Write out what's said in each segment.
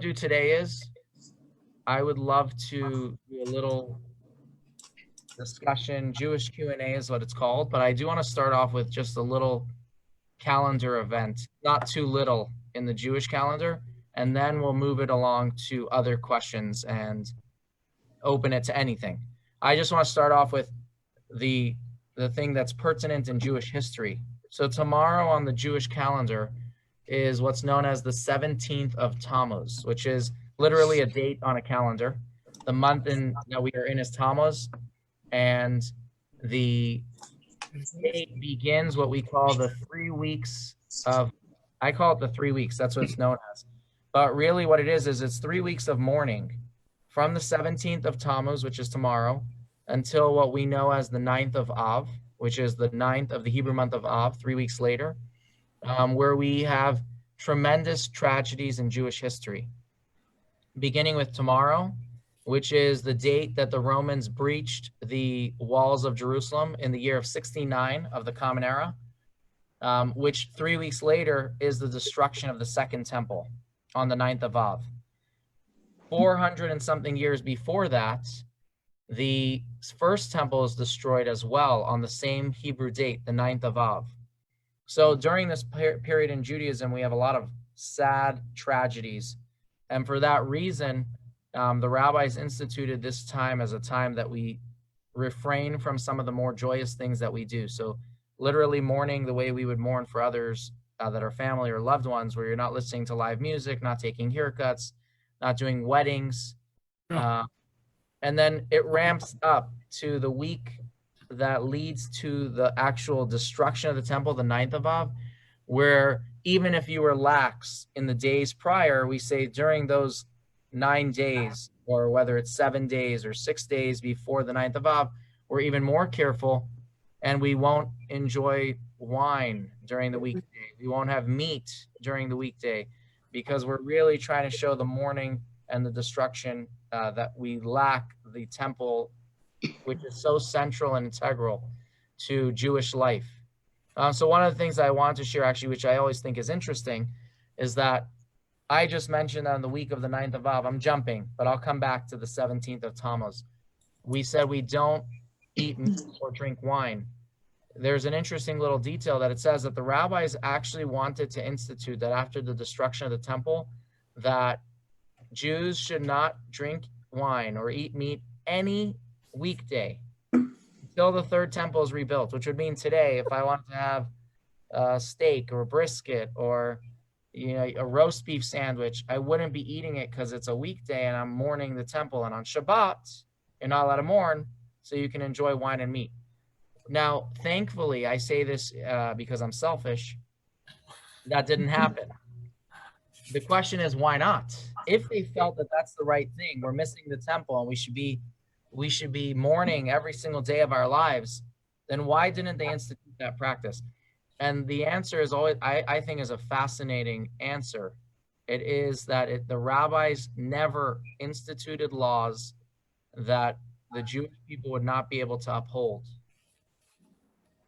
to do today is I would love to do a little discussion. Jewish Q&A is what it's called, but I do want to start off with just a little calendar event, not too little in the Jewish calendar, and then we'll move it along to other questions and open it to anything. I just want to start off with the thing that's pertinent in Jewish history. So tomorrow on the Jewish calendar is what's known as the 17th of Tammuz, which is literally a date on a calendar. The month that we are in is Tammuz, and the date begins what we call the 3 weeks of, I call it the 3 weeks, that's what it's known as. But really what it is it's 3 weeks of mourning from the 17th of Tammuz, which is tomorrow, until what we know as the 9th of Av, which is the 9th of the Hebrew month of Av, 3 weeks later, where we have tremendous tragedies in Jewish history. Beginning with tomorrow, which is the date that the Romans breached the walls of Jerusalem in the year of 69 of the Common Era, which 3 weeks later is the destruction of the Second Temple on the 9th of Av. 400 and something years before that, the first temple is destroyed as well on the same Hebrew date, the 9th of Av. So during this period in Judaism, we have a lot of sad tragedies. And for that reason, the rabbis instituted this time as a time that we refrain from some of the more joyous things that we do. So literally mourning the way we would mourn for others that are family or loved ones, where you're not listening to live music, not taking haircuts, not doing weddings. And then it ramps up to the week that leads to the actual destruction of the temple, the 9th of Av, where even if you were lax in the days prior, we say during those 9 days, or whether it's 7 days or 6 days before the 9th of Av, we're even more careful, and we won't enjoy wine during the weekday. We won't have meat during the weekday, because we're really trying to show the mourning and the destruction that we lack the temple, which is so central and integral to Jewish life. So one of the things I want to share, actually, which I always think is interesting, is that I just mentioned on the week of the 9th of Av, I'm jumping, but I'll come back to the 17th of Tammuz. We said we don't eat meat or drink wine. There's an interesting little detail that it says that the rabbis actually wanted to institute that after the destruction of the temple, that Jews should not drink wine or eat meat any weekday until the third temple is rebuilt, which would mean today, if I wanted to have a steak or a brisket or a roast beef sandwich, I wouldn't be eating it because it's a weekday and I'm mourning the temple. And on Shabbat, you're not allowed to mourn, so you can enjoy wine and meat. Now, thankfully, I say this because I'm selfish, that didn't happen. The question is, why not? If they felt that that's the right thing, we're missing the temple and we should be mourning every single day of our lives, then why didn't they institute that practice? And the answer is always, I think, is a fascinating answer. It is that the rabbis never instituted laws that the Jewish people would not be able to uphold.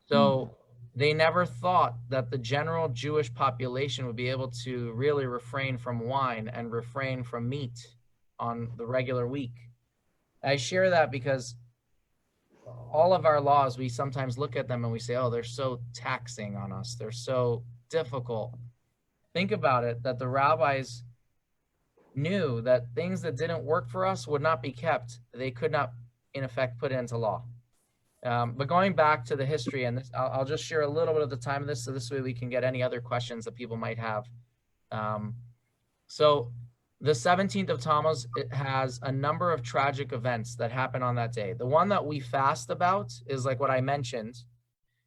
So they never thought that the general Jewish population would be able to really refrain from wine and refrain from meat on the regular week. I share that because all of our laws, we sometimes look at them and we say, oh, they're so taxing on us. They're so difficult. Think about it, that the rabbis knew that things that didn't work for us would not be kept. They could not, in effect, put it into law. But going back to the history, and this, I'll just share a little bit of the time of this, so this way we can get any other questions that people might have. So the 17th of Tammuz, it has a number of tragic events that happen on that day. The one that we fast about is like what I mentioned,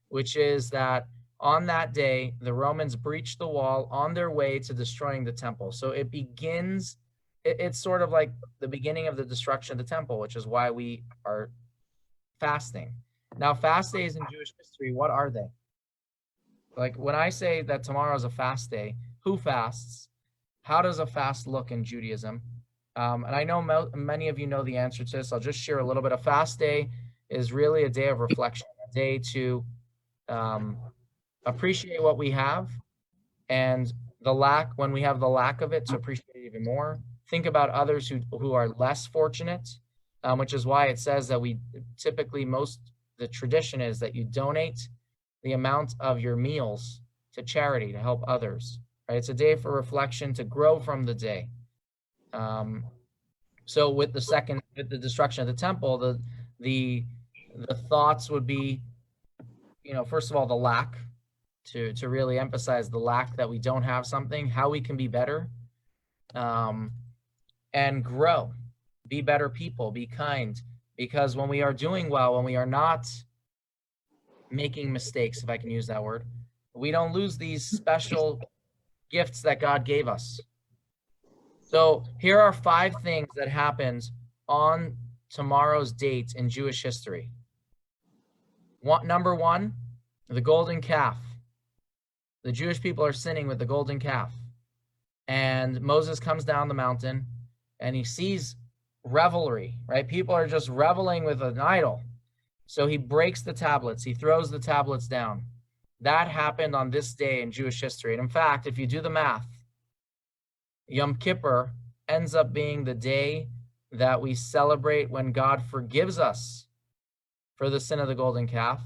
which is that on that day, the Romans breached the wall on their way to destroying the temple. So it begins, it's sort of like the beginning of the destruction of the temple, which is why we are fasting. Now, fast days in Jewish history, what are they? Like when I say that tomorrow is a fast day, who fasts? How does a fast look in Judaism? And I know many of you know the answer to this. I'll just share a little bit. A fast day is really a day of reflection, a day to appreciate what we have, and when we have the lack of it, to appreciate it even more. Think about others who are less fortunate, which is why it says that we typically, the tradition is that you donate the amount of your meals to charity to help others. Right? It's a day for reflection, to grow from the day. So with the destruction of the temple, the thoughts would be, first of all, the lack, to really emphasize the lack, that we don't have something, how we can be better, and grow, be better people, be kind. Because when we are doing well, when we are not making mistakes, if I can use that word, we don't lose these special gifts that God gave us. So here are 5 things that happened on tomorrow's date in Jewish history. Number 1, the golden calf. The Jewish people are sinning with the golden calf. And Moses comes down the mountain and he sees revelry, right? People are just reveling with an idol. So he breaks the tablets. He throws the tablets down. That happened on this day in Jewish history. And in fact, if you do the math, Yom Kippur ends up being the day that we celebrate when God forgives us for the sin of the golden calf.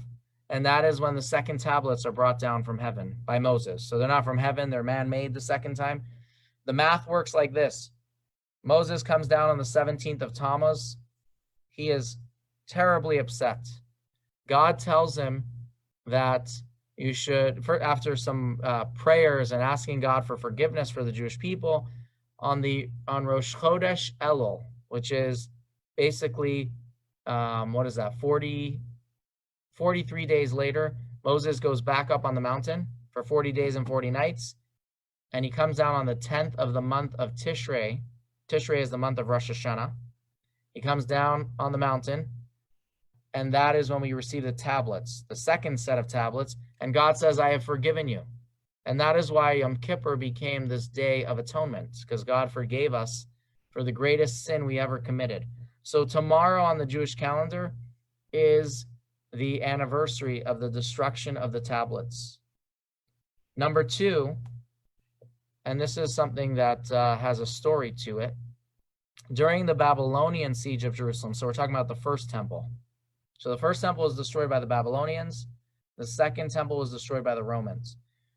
And that is when the second tablets are brought down from heaven by Moses. So they're not from heaven, they're man-made the second time. The math works like this. Moses comes down on the 17th of Tammuz. He is terribly upset. God tells him that you should, after some prayers and asking God for forgiveness for the Jewish people, on Rosh Chodesh Elul, which is basically, 43 days later, Moses goes back up on the mountain for 40 days and 40 nights, and he comes down on the 10th of the month of Tishrei. Tishrei is the month of Rosh Hashanah. He comes down on the mountain, and that is when we receive the tablets, the second set of tablets, and God says, I have forgiven you. And that is why Yom Kippur became this day of atonement, because God forgave us for the greatest sin we ever committed. So tomorrow on the Jewish calendar is the anniversary of the destruction of the tablets. Number 2, and this is something that has a story to it. During the Babylonian siege of Jerusalem, so we're talking about the first temple. So the first temple was destroyed by the Babylonians. The second temple was destroyed by the Romans.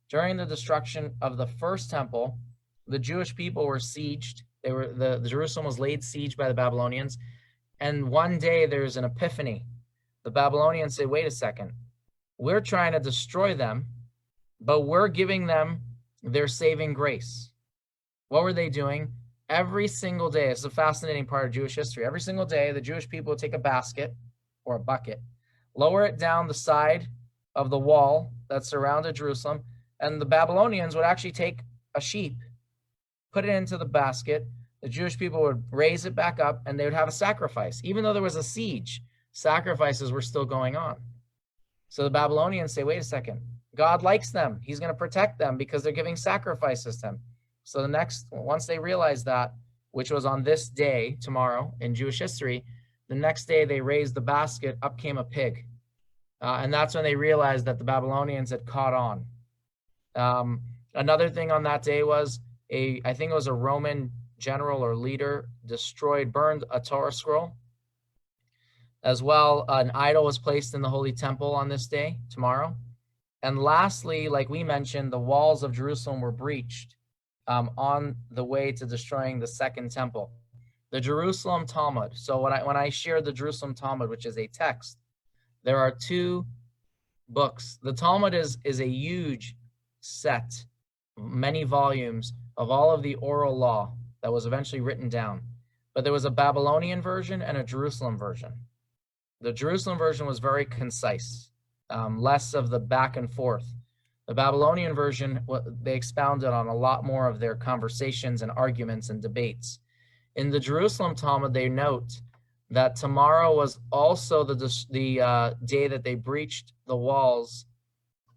During the destruction of the first temple, the Jewish people were sieged. The Jerusalem was laid siege by the Babylonians. And one day there's an epiphany. The Babylonians say, wait a second, we're trying to destroy them, but we're giving them their saving grace. What were they doing? Every single day, it's a fascinating part of Jewish history. Every single day, the Jewish people would take a basket or a bucket, lower it down the side of the wall that surrounded Jerusalem, and the Babylonians would actually take a sheep, put it into the basket. The Jewish people would raise it back up, and they would have a sacrifice. Even though there was a siege, sacrifices were still going on. So the Babylonians say, wait a second, God likes them. He's going to protect them because they're giving sacrifices to him. So once they realized that, which was on this day, tomorrow, in Jewish history, the next day they raised the basket, up came a pig. And that's when they realized that the Babylonians had caught on. Another thing on that day was, I think it was a Roman general or leader, burned a Torah scroll. As well, an idol was placed in the Holy Temple on this day, tomorrow. And lastly, like we mentioned, the walls of Jerusalem were breached on the way to destroying the second temple. The Jerusalem Talmud. So when I shared the Jerusalem Talmud, which is a text, there are 2 books. The Talmud is a huge set, many volumes of all of the oral law that was eventually written down. But there was a Babylonian version and a Jerusalem version. The Jerusalem version was very concise, less of the back and forth. The Babylonian version, they expounded on a lot more of their conversations and arguments and debates. In the Jerusalem Talmud, they note that tomorrow was also the day that they breached the walls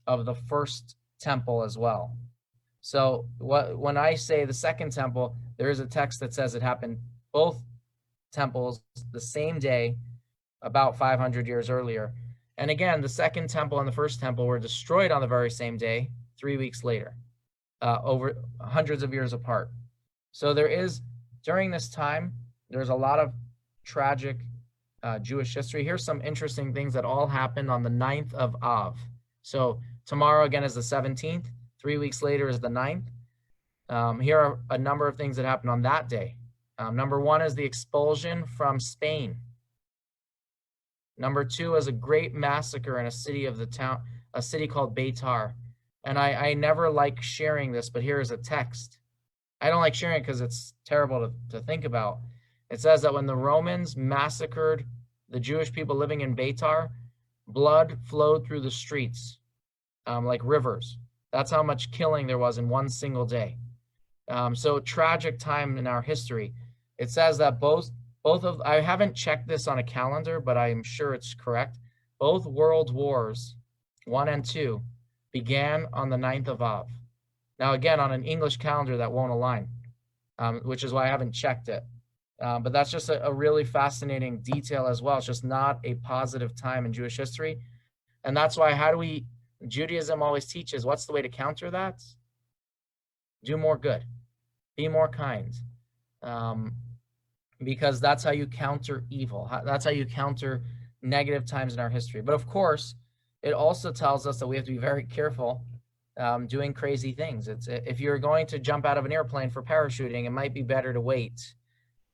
of the first temple as well. So when I say the second temple, there is a text that says it happened both temples the same day, about 500 years earlier. And again, the second temple and the first temple were destroyed on the very same day, 3 weeks later, over hundreds of years apart. So during this time, there's a lot of tragic Jewish history. Here's some interesting things that all happened on the 9th of Av. So tomorrow again is the 17th. 3 weeks later is the 9th. Here are a number of things that happened on that day. Number one is the expulsion from Spain. Number two is a great massacre in a city called Beitar. And I never like sharing this, but here is a text. I don't like sharing it because it's terrible to think about. It says that when the Romans massacred the Jewish people living in Beitar, blood flowed through the streets like rivers. That's how much killing there was in one single day. So tragic time in our history. It says that I haven't checked this on a calendar, but I'm sure it's correct. Both world wars, 1 and 2, began on the 9th of Av. Now, again, on an English calendar, that won't align, which is why I haven't checked it. But that's just a really fascinating detail as well. It's just not a positive time in Jewish history. And that's why Judaism always teaches, what's the way to counter that? Do more good. Be more kind. Because that's how you counter evil. That's how you counter negative times in our history. But of course, it also tells us that we have to be very careful doing crazy things. If you're going to jump out of an airplane for parachuting, it might be better to wait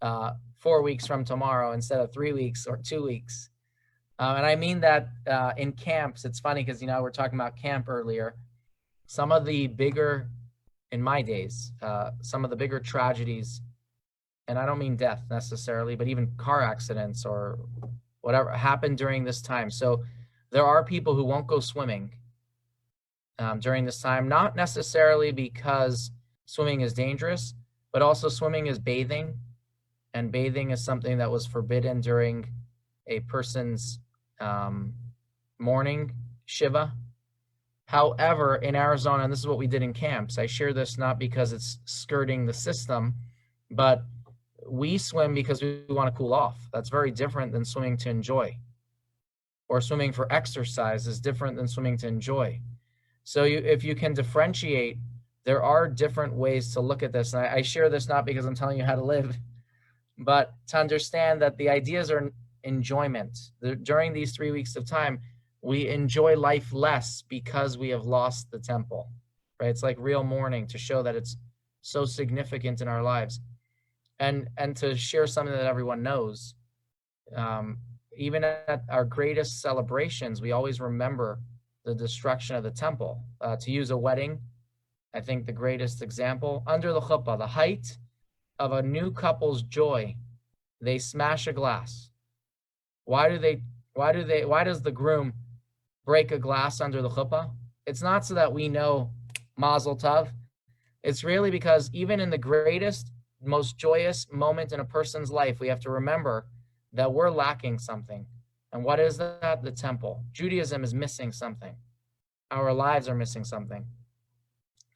4 weeks from tomorrow instead of 3 weeks or 2 weeks. And I mean that in camps. It's funny because, we're talking about camp earlier. Some of the bigger, in my days, some of the bigger tragedies, and I don't mean death necessarily, but even car accidents or whatever happened during this time. So there are people who won't go swimming during this time, not necessarily because swimming is dangerous, but also swimming is bathing, and bathing is something that was forbidden during a person's morning Shiva. However, in Arizona, and this is what we did in camps, I share this not because it's skirting the system, but we swim because we want to cool off. That's very different than swimming to enjoy. Or swimming for exercise is different than swimming to enjoy. So if you can differentiate, there are different ways to look at this. And I share this not because I'm telling you how to live, but to understand that the ideas are enjoyment. During these 3 weeks of time, we enjoy life less because we have lost the temple, right? It's like real mourning to show that it's so significant in our lives. And to share something that everyone knows, even at our greatest celebrations, we always remember the destruction of the temple. To use a wedding, I think the greatest example, under the chuppah, the height of a new couple's joy, they smash a glass. Why does the groom break a glass under the chuppah? It's not so that we know Mazel Tov. It's really because even in the greatest, most joyous moment in a person's life, we have to remember that we're lacking something. And what is that? The temple. Judaism is missing something. Our lives are missing something.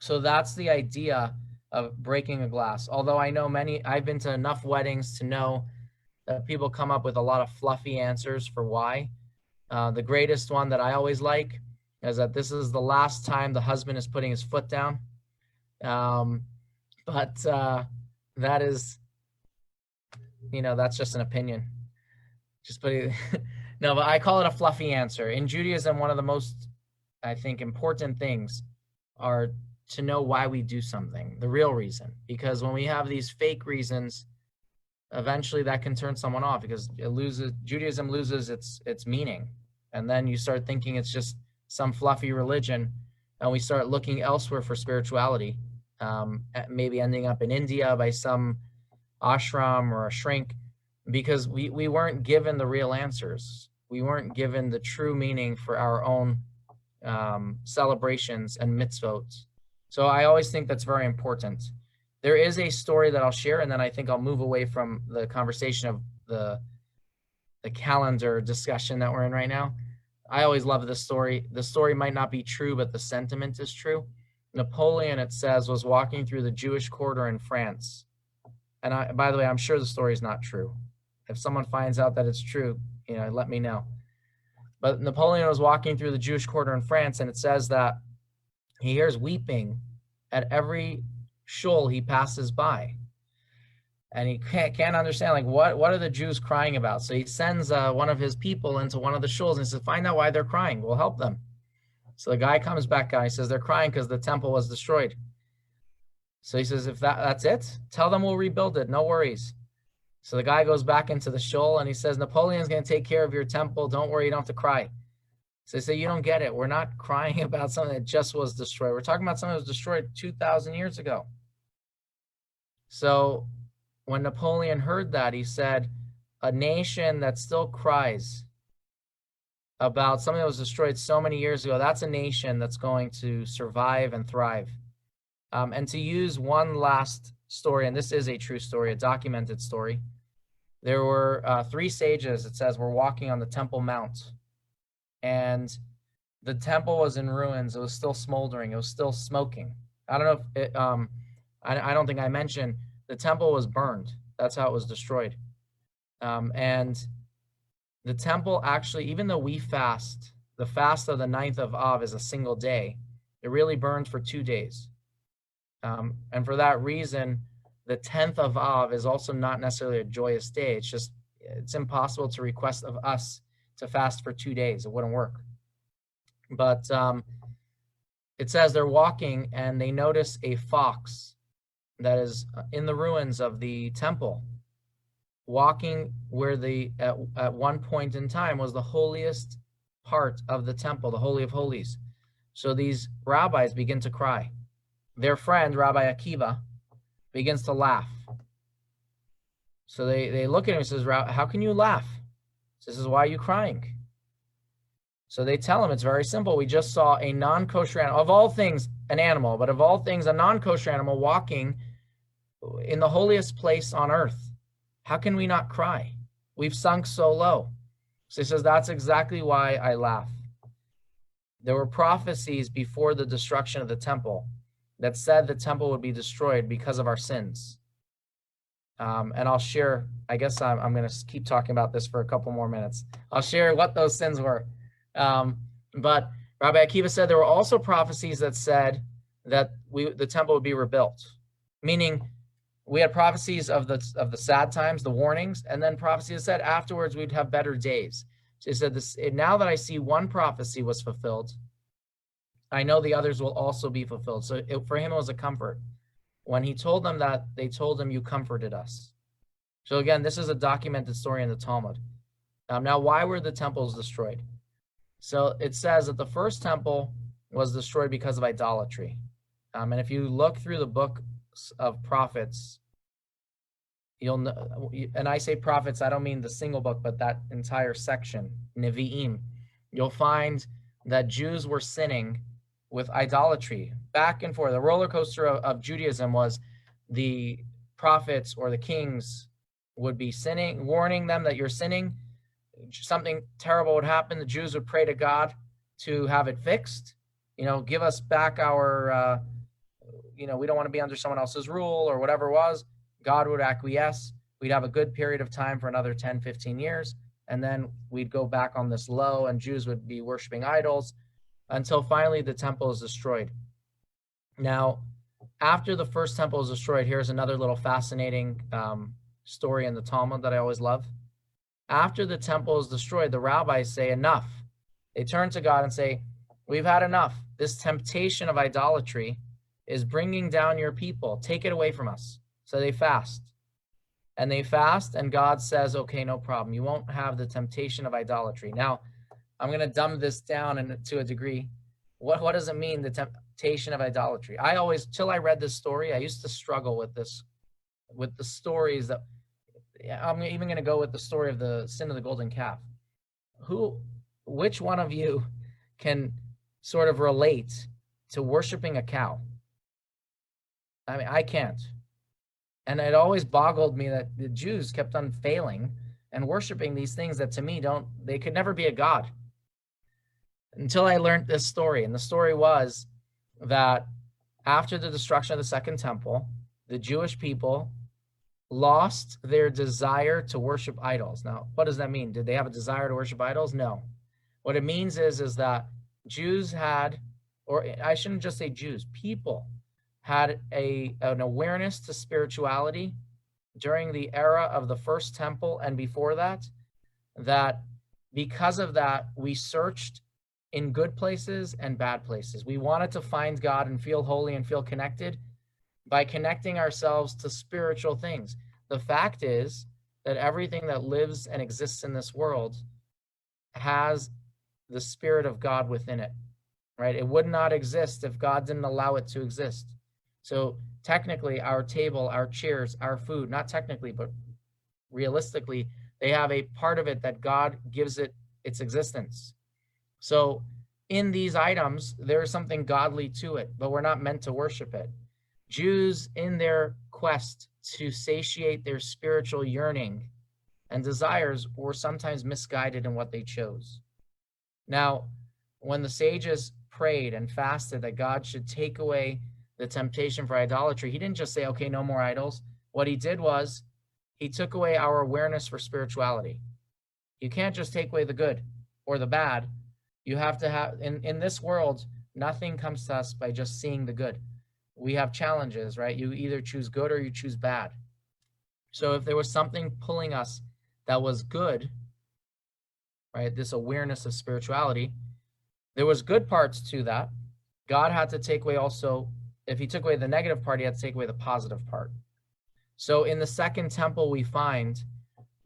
So that's the idea of breaking a glass. Although I know I've been to enough weddings to know that people come up with a lot of fluffy answers for why. The greatest one that I always like is that this is the last time the husband is putting his foot down. But that is, that's just an opinion. No, but I call it a fluffy answer. In Judaism, one of the most, I think, important things are to know why we do something, the real reason. Because when we have these fake reasons, eventually that can turn someone off because Judaism loses its meaning. And then you start thinking it's just some fluffy religion, and we start looking elsewhere for spirituality, maybe ending up in India by some ashram or a shrink, because we weren't given the real answers. We weren't given the true meaning for our own celebrations and mitzvot. So I always think that's very important. There is a story that I'll share, and then I think I'll move away from the conversation of the calendar discussion that we're in right now. I always love this story. The story might not be true, but the sentiment is true. Napoleon, it says, was walking through the Jewish quarter in France. And by the way, I'm sure the story is not true. If someone finds out that it's true, let me know. But Napoleon was walking through the Jewish quarter in France, and it says that he hears weeping at every shul he passes by. And he can't understand, like, what are the Jews crying about? So he sends one of his people into one of the shuls and says, find out why they're crying. We'll help them. So the guy comes back out. He says, they're crying because the temple was destroyed. So he says, if that's it, tell them we'll rebuild it. No worries. So the guy goes back into the shul and he says, Napoleon's going to take care of your temple. Don't worry, you don't have to cry. So they say, you don't get it. We're not crying about something that just was destroyed. We're talking about something that was destroyed 2,000 years ago. So when Napoleon heard that, he said, a nation that still cries about something that was destroyed so many years ago, that's a nation that's going to survive and thrive. And to use one last story, and this is a true story, a documented story. There were 3 sages, it says, were walking on the Temple Mount. And the temple was in ruins. It was still smoldering. It was still smoking. I don't know if it, I don't think I mentioned, the temple was burned. That's how it was destroyed. And the temple actually, even though we fast, the fast of the 9th of Av is a single day, it really burns for 2 days. And for that reason, the 10th of Av is also not necessarily a joyous day. It's impossible to request of us to fast for 2 days. It wouldn't work. But it says they're walking and they notice a fox that is in the ruins of the temple, walking where at one point in time was the holiest part of the temple, the Holy of Holies. So these rabbis begin to cry. Their friend, Rabbi Akiva, begins to laugh. So they look at him and says, how can you laugh? He says, why are you crying? So they tell him it's very simple. We just saw a non-kosher animal, of all things, an animal, but of all things, a non-kosher animal walking in the holiest place on earth. How can we not cry? We've sunk so low. So he says, that's exactly why I laugh. There were prophecies before the destruction of the temple that said the temple would be destroyed because of our sins. And I'll share, I guess I'm going to keep talking about this for a couple more minutes. I'll share what those sins were. But Rabbi Akiva said there were also prophecies that said that the temple would be rebuilt, meaning we had prophecies of the sad times, the warnings, and then prophecies that said afterwards we'd have better days. So he said, now that I see one prophecy was fulfilled, I know the others will also be fulfilled. So for him, it was a comfort. When he told them that, they told him, you comforted us. So again, this is a documented story in the Talmud. Now, why were the temples destroyed? So it says that the first temple was destroyed because of idolatry. And if you look through the book of prophets, you'll know, and I say prophets, I don't mean the single book, but that entire section, Nevi'im, you'll find that Jews were sinning with idolatry, back and forth. The roller coaster of Judaism was the prophets or the kings would be sinning, warning them that you're sinning. Something terrible would happen. The Jews would pray to God to have it fixed. Give us back our, we don't want to be under someone else's rule or whatever it was. God would acquiesce. We'd have a good period of time for another 10, 15 years. And then we'd go back on this low and Jews would be worshiping idols until finally the temple is destroyed. Now, after the first temple is destroyed, here's another little fascinating story in the Talmud that I always love. After the temple is destroyed, the rabbis say, enough. They turn to God and say, we've had enough. This temptation of idolatry is bringing down your people. Take it away from us. So they fast. And they fast, and God says, okay, no problem. You won't have the temptation of idolatry. Now, I'm going to dumb this down to a degree. What does it mean, the temptation of idolatry? I always, till I read this story, I used to struggle with this, with the stories that, I'm even going to go with the story of the sin of the golden calf. Which one of you can sort of relate to worshiping a cow? I mean, I can't. And it always boggled me that the Jews kept on failing and worshiping these things that to me they could never be a god. Until I learned this story. And the story was that after the destruction of the Second Temple, the Jewish people lost their desire to worship idols. Now, what does that mean? Did they have a desire to worship idols? No. What it means is that Jews had, or I shouldn't just say Jews, people had an awareness to spirituality during the era of the first temple and before that, that because of that, we searched in good places and bad places. We wanted to find God and feel holy and feel connected by connecting ourselves to spiritual things. The fact is that everything that lives and exists in this world has the Spirit of God within it, right? It would not exist if God didn't allow it to exist. So technically, our table, our chairs, our food, not technically, but realistically, they have a part of it that God gives it its existence. So in these items, there's something godly to it, but we're not meant to worship it. Jews, in their quest to satiate their spiritual yearning and desires, were sometimes misguided in what they chose. Now, when the sages prayed and fasted that God should take away the temptation for idolatry, he didn't just say, okay, no more idols. What he did was he took away our awareness for spirituality. You can't just take away the good or the bad. You have to have, in this world, nothing comes to us by just seeing the good. We have challenges, right? You either choose good or you choose bad. So if there was something pulling us that was good, right, this awareness of spirituality, there was good parts to that. God had to take away also, if he took away the negative part, he had to take away the positive part. So in the second temple, we find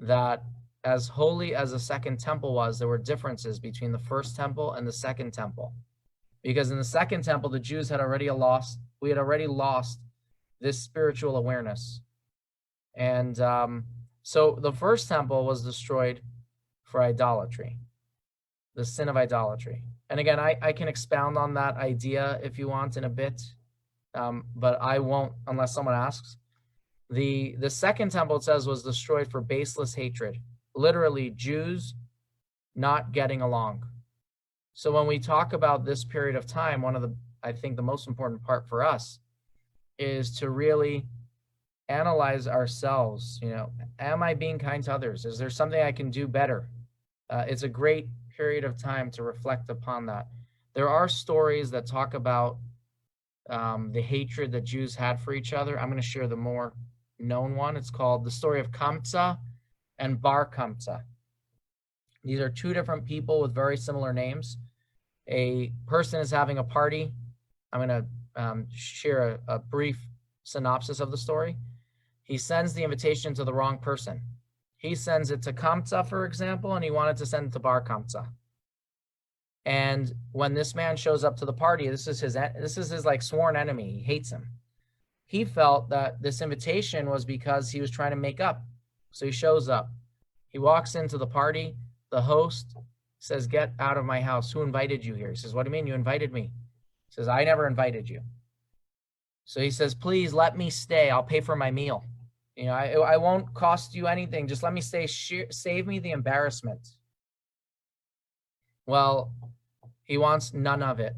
that as holy as the second temple was, there were differences between the first temple and the second temple. Because in the second temple, the Jews had already lost this spiritual awareness. And so the first temple was destroyed for idolatry, the sin of idolatry. And again, I can expound on that idea if you want in a bit, but I won't unless someone asks. The second temple, it says, was destroyed for baseless hatred. Literally, Jews not getting along. So when we talk about this period of time, I think the most important part for us is to really analyze ourselves. Am I being kind to others? Is there something I can do better? It's a great period of time to reflect upon that. There are stories that talk about the hatred that Jews had for each other. I'm going to share the more known one. It's called the story of Kamsa and Bar Kamsa. These are two different people with very similar names. A person is having a party. I'm going to share a brief synopsis of the story. He sends the invitation to the wrong person. He sends it to Kamsa, for example, and he wanted to send it to Bar Kamsa. And when this man shows up to the party, this is his like sworn enemy. He hates him. He felt that this invitation was because he was trying to make up. So he shows up. He walks into the party. The host says, "Get out of my house. Who invited you here?" He says, "What do you mean you invited me?" He says, "I never invited you." So he says, "Please let me stay. I'll pay for my meal. I won't cost you anything. Just let me stay. Save me the embarrassment." Well, he wants none of it.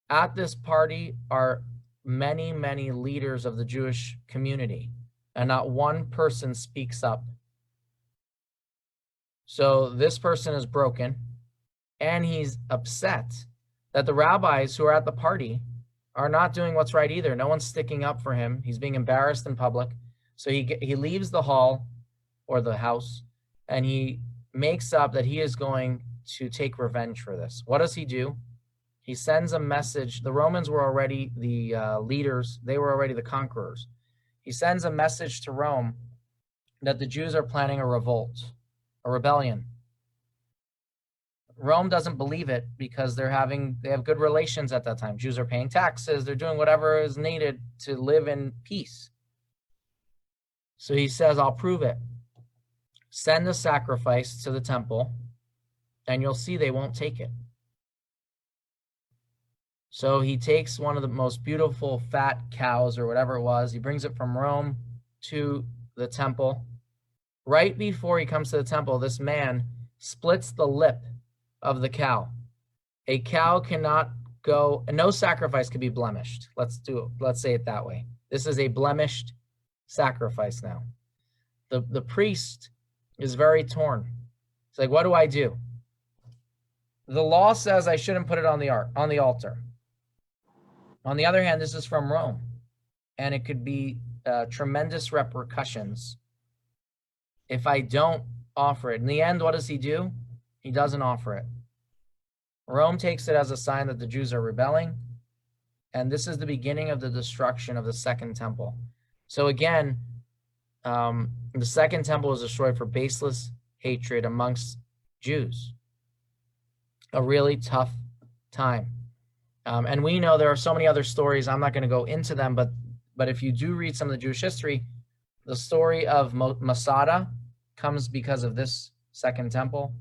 At this party are many, many leaders of the Jewish community, and not one person speaks up. So this person is broken, and he's upset that the rabbis who are at the party are not doing what's right either. No one's sticking up for him. He's being embarrassed in public. So he leaves the hall or the house, and he makes up that he is going to take revenge for this. What does he do? He sends a message. The Romans were already the leaders. They were already the conquerors. He sends a message to Rome that the Jews are planning a revolt, a rebellion. Rome doesn't believe it because they have good relations at that time. Jews are paying taxes. They're doing whatever is needed to live in peace. So he says, "I'll prove it. Send a sacrifice to the temple, and you'll see they won't take it." So he takes one of the most beautiful fat cows or whatever it was. He brings it from Rome to the temple. Right before he comes to the temple, this man splits the lip of the cow. A cow cannot go, and no sacrifice can be blemished. Let's say it that way. This is a blemished sacrifice now. The priest is very torn. It's like, what do I do? The law says I shouldn't put it on the altar. On the other hand, this is from Rome, and it could be tremendous repercussions if I don't offer it. In the end, what does he do? He doesn't offer it. Rome takes it as a sign that the Jews are rebelling, and this is the beginning of the destruction of the Second Temple. So again, the Second Temple was destroyed for baseless hatred amongst Jews. A really tough time. And we know there are so many other stories. I'm not going to go into them, but if you do read some of the Jewish history, the story of Masada comes because of this Second Temple.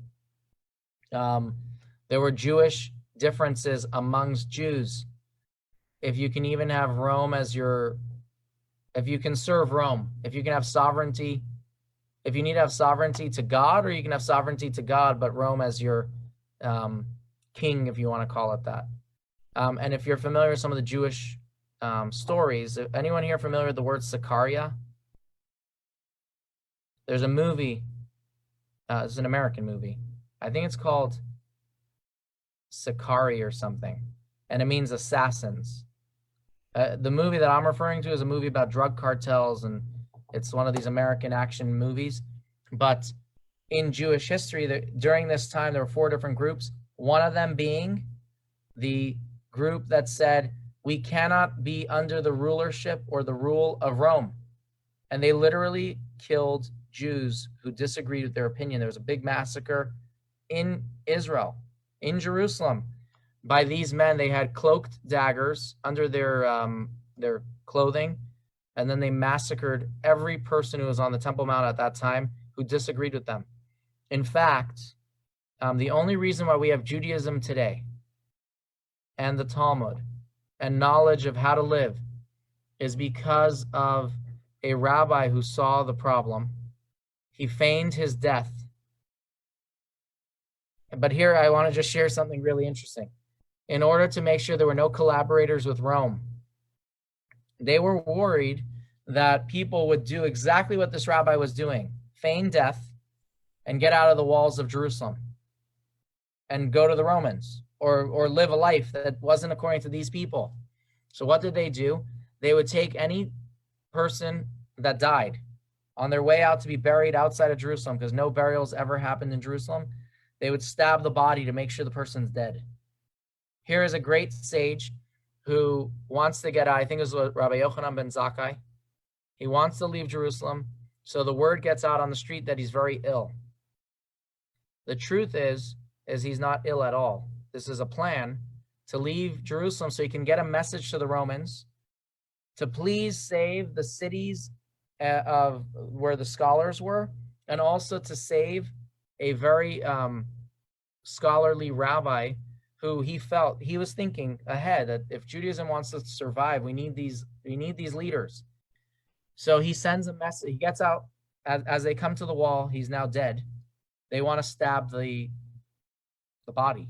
There were Jewish differences amongst Jews. If you can even have Rome as if you can serve Rome, if you can have sovereignty, if you need to have sovereignty to God, or you can have sovereignty to God, but Rome as your king, if you want to call it that. And if you're familiar with some of the Jewish stories, anyone here familiar with the word Sicaria? There's a movie, it's an American movie. I think it's called Sicari or something, and it means assassins. The movie that I'm referring to is a movie about drug cartels, and it's one of these American action movies. But in Jewish history, during this time, there were 4 different groups, one of them being the group that said, we cannot be under the rulership or the rule of Rome. And they literally killed Jews who disagreed with their opinion. There was a big massacre in Israel, in Jerusalem, by these men. They had cloaked daggers under their clothing, and then they massacred every person who was on the Temple Mount at that time who disagreed with them. In fact, the only reason why we have Judaism today and the Talmud and knowledge of how to live is because of a rabbi who saw the problem. He feigned his death. But here I want to just share something really interesting. In order to make sure there were no collaborators with Rome, they were worried that people would do exactly what this rabbi was doing, feign death, and get out of the walls of Jerusalem and go to the Romans, or live a life that wasn't according to these people. So what did they do? They would take any person that died on their way out to be buried outside of Jerusalem, because no burials ever happened in Jerusalem. They would stab the body to make sure the person's dead. Here is a great sage who wants to get out. I think it was Rabbi Yochanan ben Zakkai. He wants to leave Jerusalem, so the word gets out on the street that he's very ill. The truth is he's not ill at all. This is a plan to leave Jerusalem so he can get a message to the Romans to please save the cities of where the scholars were, and also to save a very scholarly rabbi who he was thinking ahead that if Judaism wants us to survive, we need these leaders. So he sends a message. He gets out as they come to the wall. He's now dead. They want to stab the body.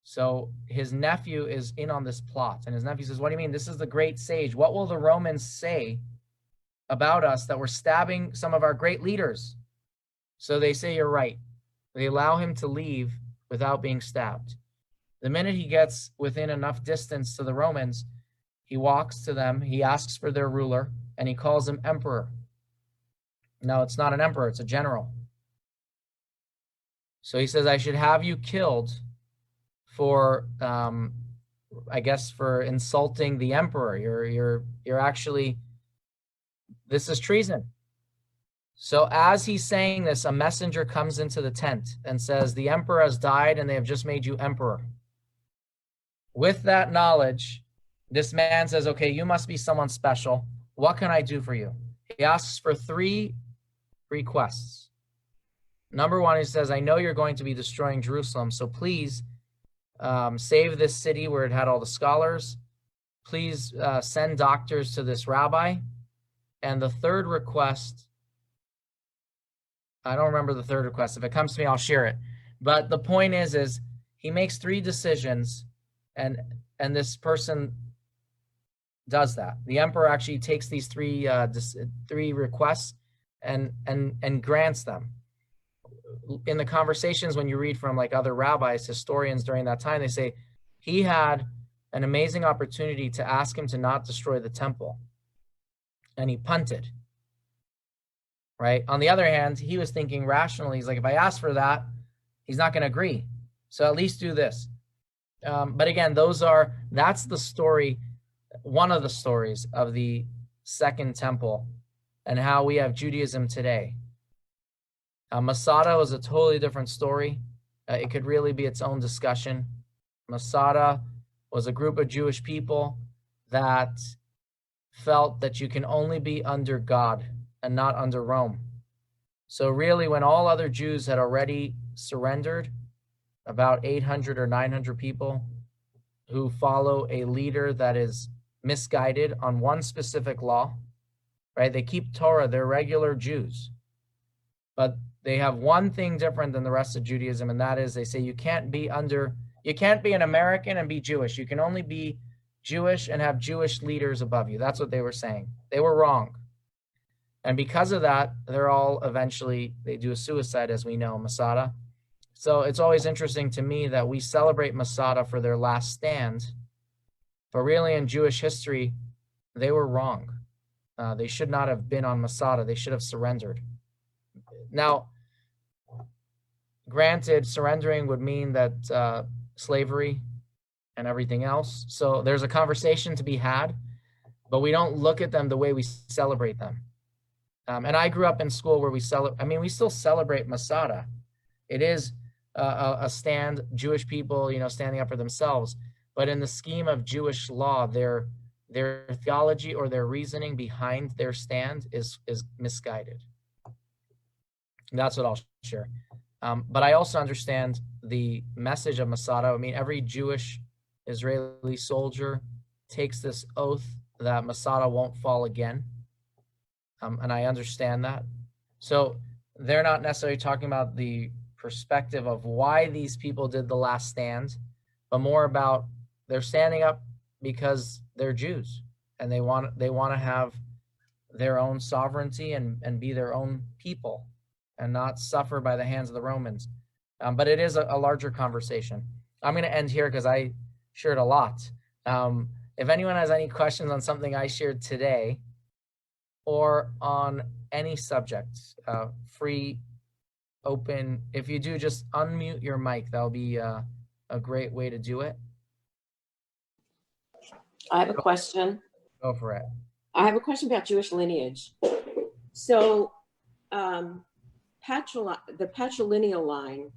So his nephew is in on this plot, and his nephew says, what do you mean? This is the great sage. What will the Romans say about us that we're stabbing some of our great leaders? So they say, you're right. They allow him to leave without being stabbed. The minute he gets within enough distance to the Romans, he walks to them, he asks for their ruler, and he calls him emperor. No, it's not an emperor, it's a general. So he says, I should have you killed for, I guess, for insulting the emperor. You're actually, this is treason. So as he's saying this, a messenger comes into the tent and says, the emperor has died and they have just made you emperor. With that knowledge, this man says, okay, you must be someone special. What can I do for you? He asks for 3 requests. Number 1, he says, I know you're going to be destroying Jerusalem, so please save this city where it had all the scholars. Please send doctors to this rabbi. And the 3rd request, I don't remember the 3rd request. If it comes to me, I'll share it. But the point is he makes 3 decisions, and this person does that. The emperor actually takes these 3 requests and grants them. In the conversations, when you read from like other rabbis, historians during that time, they say he had an amazing opportunity to ask him to not destroy the temple. and he punted, right? On the other hand, he was thinking rationally. He's like, if I ask for that, he's not going to agree. So at least do this. But again, that's the story, one of the stories of the Second Temple and how we have Judaism today. Masada was a totally different story. It could really be its own discussion. Masada was a group of Jewish people that felt that you can only be under God and not under Rome. So really, when all other Jews had already surrendered, about 800 or 900 people who follow a leader that is misguided on one specific law, right? They keep Torah, they're regular Jews, but they have one thing different than the rest of Judaism, and that is they say you can't be an American and be Jewish. You can only be Jewish and have Jewish leaders above you. That's what they were saying. They were wrong. And because of that, they do a suicide, as we know, Masada. So it's always interesting to me that we celebrate Masada for their last stand, but really in Jewish history, they were wrong. They should not have been on Masada. They should have surrendered. Now, granted, surrendering would mean that slavery and everything else. So there's a conversation to be had, but we don't look at them the way we celebrate them. And I grew up in school where we still celebrate Masada. It is a stand, Jewish people, standing up for themselves. But in the scheme of Jewish law, their theology or their reasoning behind their stand is misguided. That's what I'll share. But I also understand the message of Masada. I mean, every Jewish Israeli soldier takes this oath that Masada won't fall again. And I understand that. So they're not necessarily talking about the perspective of why these people did the last stand, but more about they're standing up because they're Jews and they want to have their own sovereignty and be their own people and not suffer by the hands of the Romans. But it is a larger conversation. I'm going to end here because I shared a lot. If anyone has any questions on something I shared today or on any subject, free, open. If you do, just unmute your mic. That'll be a great way to do it. I have a question. Go for it. I have a question about Jewish lineage. So the patrilineal line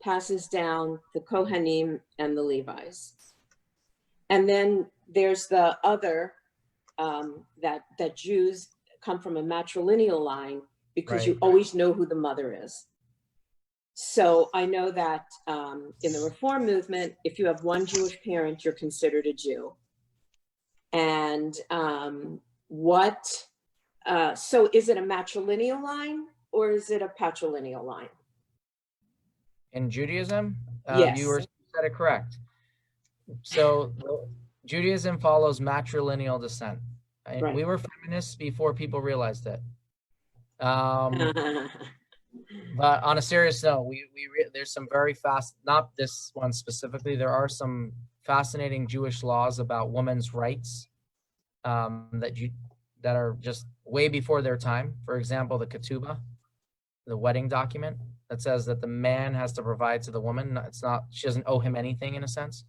passes down the Kohanim and the Levites. And then there's the other, that Jews come from a matrilineal line because you always know who the mother is. So I know that in the Reform movement, if you have one Jewish parent, you're considered a Jew. And so is it a matrilineal line or is it a patrilineal line? In Judaism, yes. You said it correct. So Judaism follows matrilineal descent. Right. We were feminists before people realized it. But on a serious note, there's some very not this one specifically, there are some fascinating Jewish laws about women's rights that are just way before their time. For example, the ketubah, the wedding document that says that the man has to provide to the woman. She doesn't owe him anything in a sense.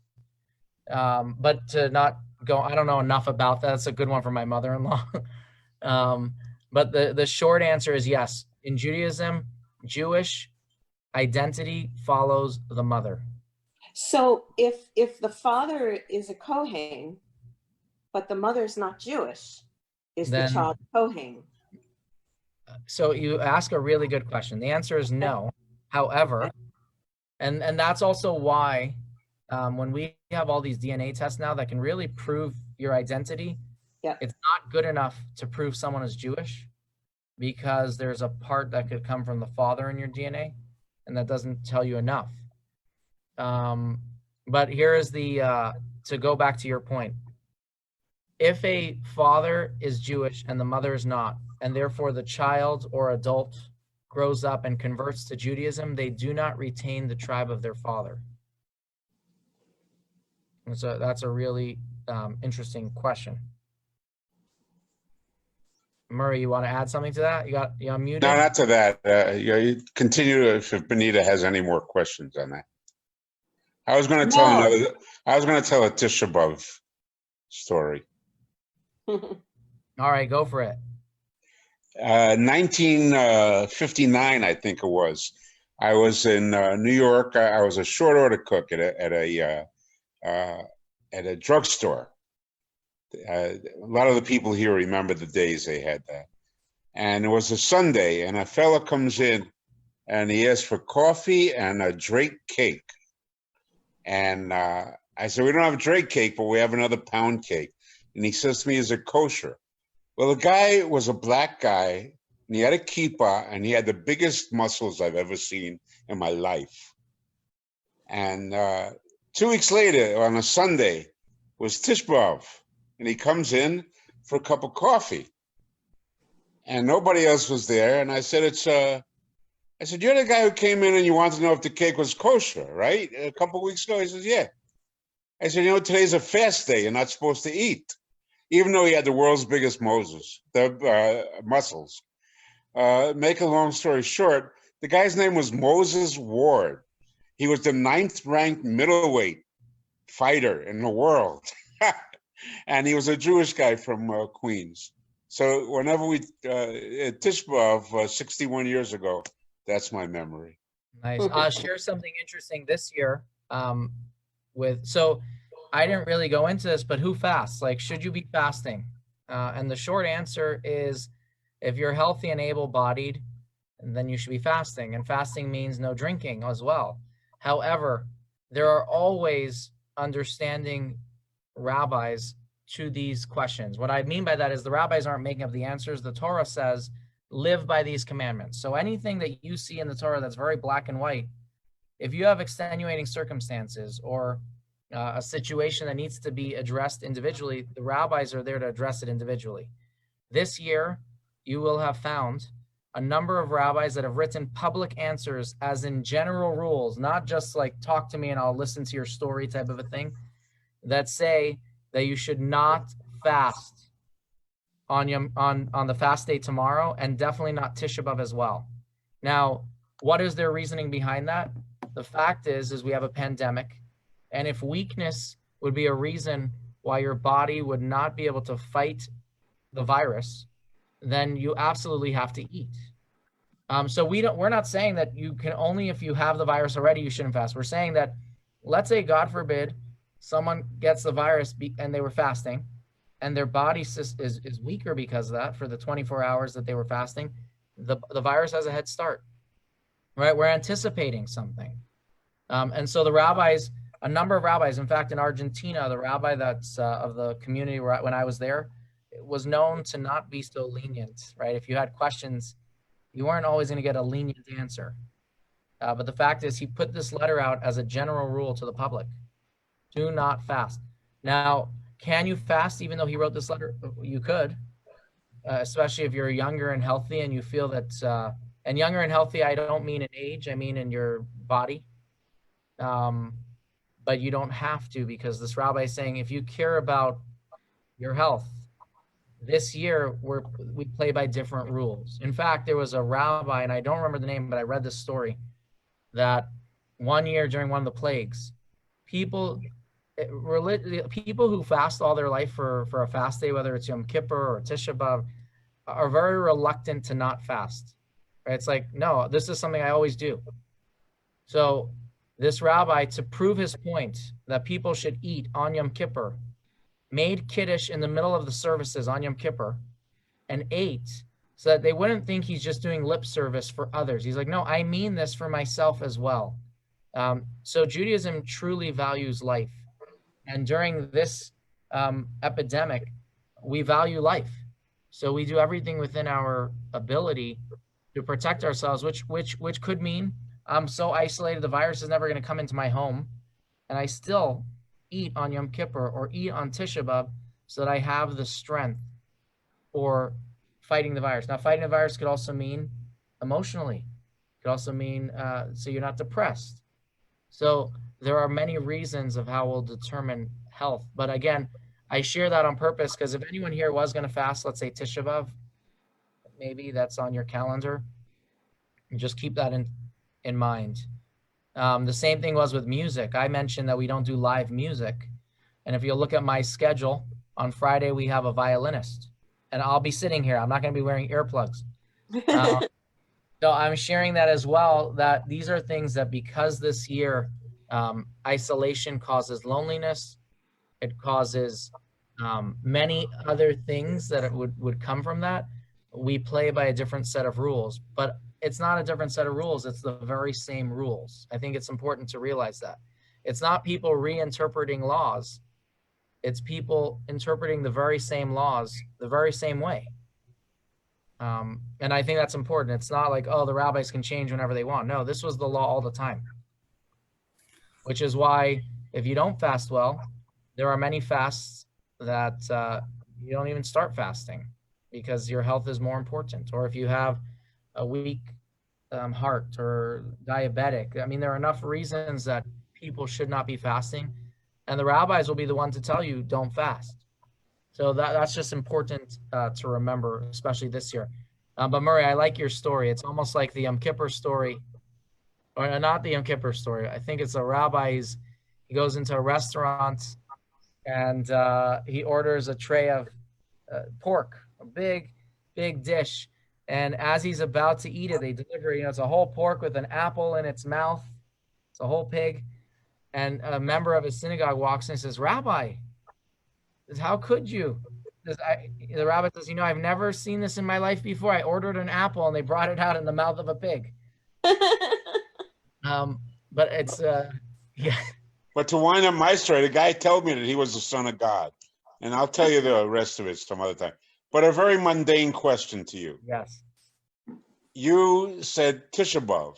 But to not go, I don't know enough about that. That's a good one for my mother-in-law. But the short answer is yes. In Judaism, Jewish identity follows the mother. So if the father is a Kohen, but the mother is not Jewish, is the child Kohen? So you ask a really good question. The answer is no. However, and that's also why when we have all these DNA tests now that can really prove your identity, it's not good enough to prove someone is Jewish, because there's a part that could come from the father in your DNA, and that doesn't tell you enough. But here is to go back to your point. If a father is Jewish and the mother is not, and therefore the child or adult grows up and converts to Judaism, they do not retain the tribe of their father. And so that's a really interesting question. Murray, you want to add something to that? You unmuted? No, not to that. You continue if Benita has any more questions on that. I was going to tell No. another. I was going to tell a Tisha B'Av story. All right, go for it. 1959, I think it was. I was in New York. I was a short order cook at a drugstore. A lot of the people here remember the days they had that. And it was a Sunday, and a fella comes in, and he asks for coffee and a Drake cake. And I said, we don't have a Drake cake, but we have another pound cake. And he says to me, is it kosher? Well, the guy was a black guy, and he had a kippah, and he had the biggest muscles I've ever seen in my life. And 2 weeks later, on a Sunday, was Tish B'Av, and he comes in for a cup of coffee. And nobody else was there. And I said, I said, you're the guy who came in and you wanted to know if the cake was kosher, right? A couple of weeks ago. He says, yeah. I said, you know, today's a fast day. You're not supposed to eat. Even though he had the world's biggest muscles. Make a long story short, the guy's name was Moses Ward. He was the 9th ranked middleweight fighter in the world. And he was a Jewish guy from Queens. So whenever we, Tish B'Av, 61 years ago, that's my memory. Nice. I'll share something interesting this year so I didn't really go into this, but who fasts? Like, should you be fasting? And the short answer is, if you're healthy and able-bodied, then you should be fasting. And fasting means no drinking as well. However, there are always understanding rabbis to these questions. What I mean by that is the rabbis aren't making up the answers. The Torah says, live by these commandments. So anything that you see in the Torah that's very black and white, if you have extenuating circumstances or a situation that needs to be addressed individually, the rabbis are there to address it individually. This year, you will have found a number of rabbis that have written public answers as in general rules, not just like talk to me and I'll listen to your story type of a thing, that say that you should not fast on the fast day tomorrow, and definitely not Tisha B'Av as well. Now, what is their reasoning behind that? The fact is we have a pandemic, and if weakness would be a reason why your body would not be able to fight the virus, then you absolutely have to eat. So we're not saying that you can only if you have the virus already, you shouldn't fast. We're saying that, let's say, God forbid, someone gets the virus and they were fasting, and their body is weaker because of that for the 24 hours that they were fasting, the virus has a head start, right? We're anticipating something. And so the rabbis, a number of rabbis, in fact, in Argentina, the rabbi that's of the community when I was there, was known to not be so lenient, right? If you had questions, you weren't always going to get a lenient answer. But the fact is, he put this letter out as a general rule to the public. Do not fast. Now, can you fast even though he wrote this letter? You could, especially if you're younger and healthy and you feel that, and younger and healthy, I don't mean in age, I mean in your body. But you don't have to, because this rabbi is saying, if you care about your health, this year we play by different rules. In fact, there was a rabbi, and I don't remember the name, but I read this story, that one year during one of the plagues, people who fast all their life for a fast day, whether it's Yom Kippur or Tisha B'Av, are very reluctant to not fast. Right? It's like, no, this is something I always do. So this rabbi, to prove his point that people should eat on Yom Kippur, made Kiddush in the middle of the services on Yom Kippur and ate so that they wouldn't think he's just doing lip service for others. He's like, no, I mean this for myself as well. So Judaism truly values life. And during this epidemic, we value life. So we do everything within our ability to protect ourselves, which could mean I'm so isolated, the virus is never going to come into my home, and I still eat on Yom Kippur or eat on Tisha B'Av so that I have the strength for fighting the virus. Now, fighting the virus could also mean emotionally. It could also mean so you're not depressed. So there are many reasons of how we'll determine health. But again, I share that on purpose because if anyone here was going to fast, let's say Tisha B'Av, maybe that's on your calendar. And just keep that in mind. The same thing was with music. I mentioned that we don't do live music. And if you look at my schedule, on Friday we have a violinist. And I'll be sitting here. I'm not going to be wearing earplugs. So I'm sharing that as well, that these are things that because this year isolation causes loneliness, it causes many other things that it would come from that. We play by a different set of rules, but it's not a different set of rules. It's the very same rules. I think it's important to realize that. It's not people reinterpreting laws. It's people interpreting the very same laws the very same way. And I think that's important. It's not like, oh, the rabbis can change whenever they want. No, this was the law all the time. Which is why if you don't fast well, there are many fasts that you don't even start fasting because your health is more important. Or if you have a weak heart or diabetic, I mean, there are enough reasons that people should not be fasting. And the rabbis will be the one to tell you, don't fast. So that's just important to remember, especially this year. But Murray, I like your story. It's almost like the Yom Kippur story, or not the Yom Kippur story. I think it's a rabbi. He goes into a restaurant and he orders a tray of pork, a big dish. And as he's about to eat it, they deliver, it's a whole pork with an apple in its mouth. It's a whole pig. And a member of his synagogue walks in and says, Rabbi, how could you? The rabbi says, I've never seen this in my life before. I ordered an apple and they brought it out in the mouth of a pig. But it's, yeah. But to wind up my story, the guy told me that he was the son of God. And I'll tell you the rest of it some other time. But a very mundane question to you. Yes. You said Tisha B'Av.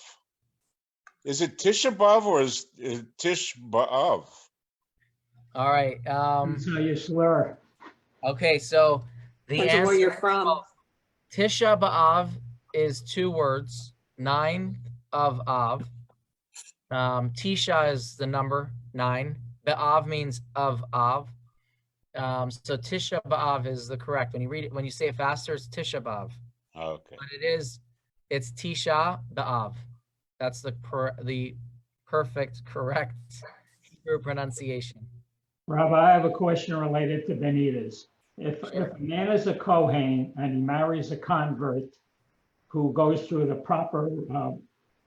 Is it Tisha B'Av or is it Tish B'Av? All right. That's how you slur. Okay, so the Depends on answer, where you're from. Tisha B'Av is 2 words, 9 of Av. Tisha is the number 9. B'Av means of Av. So Tisha B'Av is the correct. When you read it, when you say it faster, it's Tisha B'Av. Okay. But it's Tisha B'Av. That's the perfect, correct Hebrew pronunciation. Rabbi, I have a question related to Benitas. If a man is a Kohen and he marries a convert who goes through the proper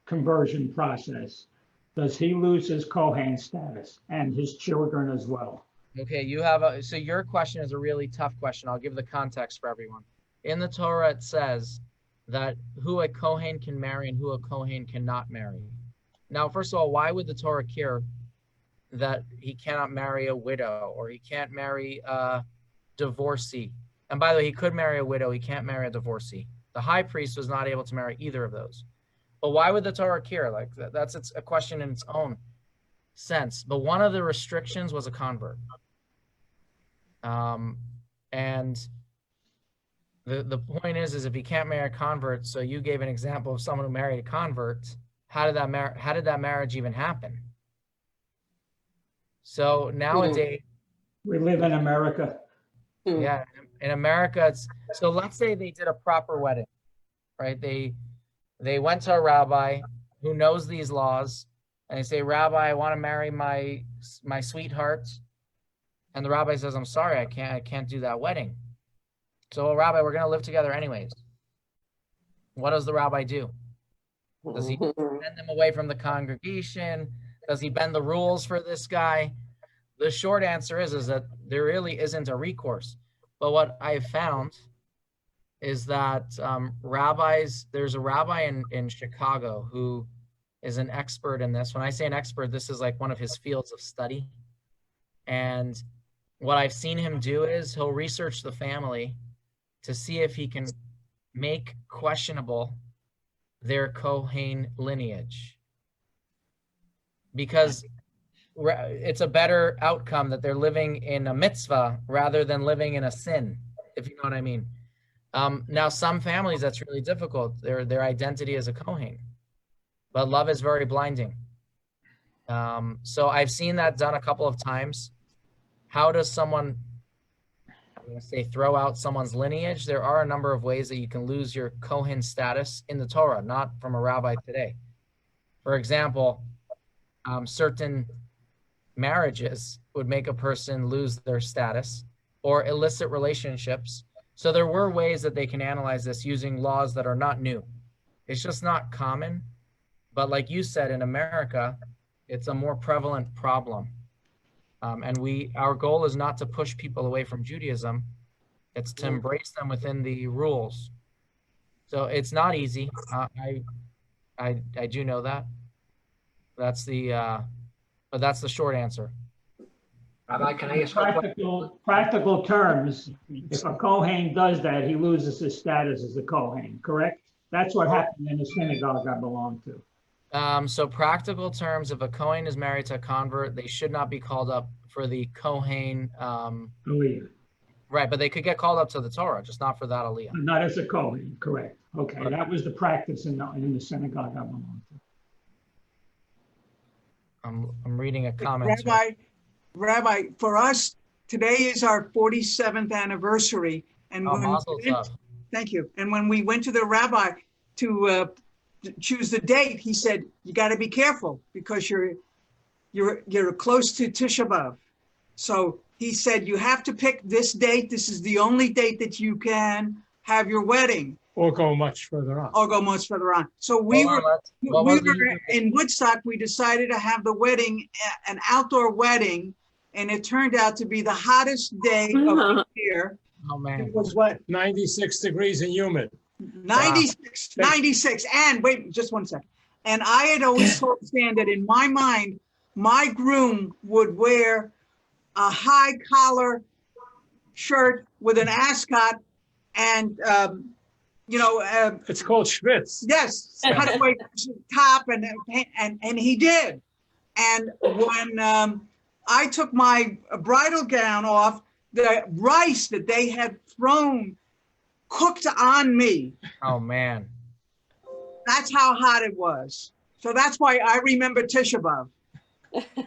conversion process, does he lose his Kohen status and his children as well? Okay, so your question is a really tough question. I'll give the context for everyone. In the Torah, it says that who a Kohen can marry and who a Kohen cannot marry. Now, first of all, why would the Torah care that he cannot marry a widow or he can't marry a divorcee? And by the way, he could marry a widow, he can't marry a divorcee. The high priest was not able to marry either of those. But why would the Torah care? Like that's a question in its own sense. But one of the restrictions was a convert. And the point is if he can't marry a convert, so you gave an example of someone who married a convert, how did that marriage even happen? So nowadays, we live in America. Yeah, in America, so let's say they did a proper wedding, right? They went to a rabbi who knows these laws, and they say, Rabbi, I want to marry my sweetheart. And the rabbi says, I'm sorry, I can't do that wedding. So, Rabbi, we're going to live together anyways. What does the rabbi do? Does he send them away from the congregation? Does he bend the rules for this guy? The short answer is that there really isn't a recourse. But what I've found is that there's a rabbi in Chicago who is an expert in this. When I say an expert, this is like one of his fields of study. And what I've seen him do is he'll research the family to see if he can make questionable their Kohen lineage. Because it's a better outcome that they're living in a mitzvah rather than living in a sin, if you know what I mean. Now, some families, that's really difficult. Their identity is a Kohen. But love is very blinding. So I've seen that done a couple of times. How does someone I'm going to say throw out someone's lineage, there are a number of ways that you can lose your Kohen status in the Torah, not from a rabbi today. For example, certain marriages would make a person lose their status, or illicit relationships. So there were ways that they can analyze this using laws that are not new. It's just not common. But like you said, in America, it's a more prevalent problem. And our goal is not to push people away from Judaism. It's to embrace them within the rules. So it's not easy. I do know that. But that's the short answer. Rabbi, can I ask a question? Practical terms, if a Kohen does that, he loses his status as a Kohen, correct? That's what happened in the synagogue I belong to. So practical terms, if a Kohen is married to a convert, they should not be called up for the Kohen. Aliyah. Right, but they could get called up to the Torah, just not for that Aliyah. Not as a Kohen, correct. Okay, that was the practice in the synagogue I belong to. I'm reading a comment. Rabbi, for us, today is our 47th anniversary. And Mazel tov. Thank you. And when we went to the rabbi to choose the date, he said, you got to be careful because you're close to Tisha B'Av. So he said, you have to pick this date. This is the only date that you can have your wedding. Or go much further on. So we were in Woodstock. We decided to have the wedding, an outdoor wedding, and it turned out to be the hottest day of the year. Oh man! It was what? 96 degrees and humid. 96. And wait, just 1 second. And I had always told Stan that in my mind, my groom would wear a high collar shirt with an ascot and. It's called schwitz. Yes, cutaway top, and he did. And when I took my bridal gown off, the rice that they had thrown cooked on me. Oh man! That's how hot it was. So that's why I remember Tisha B'Av.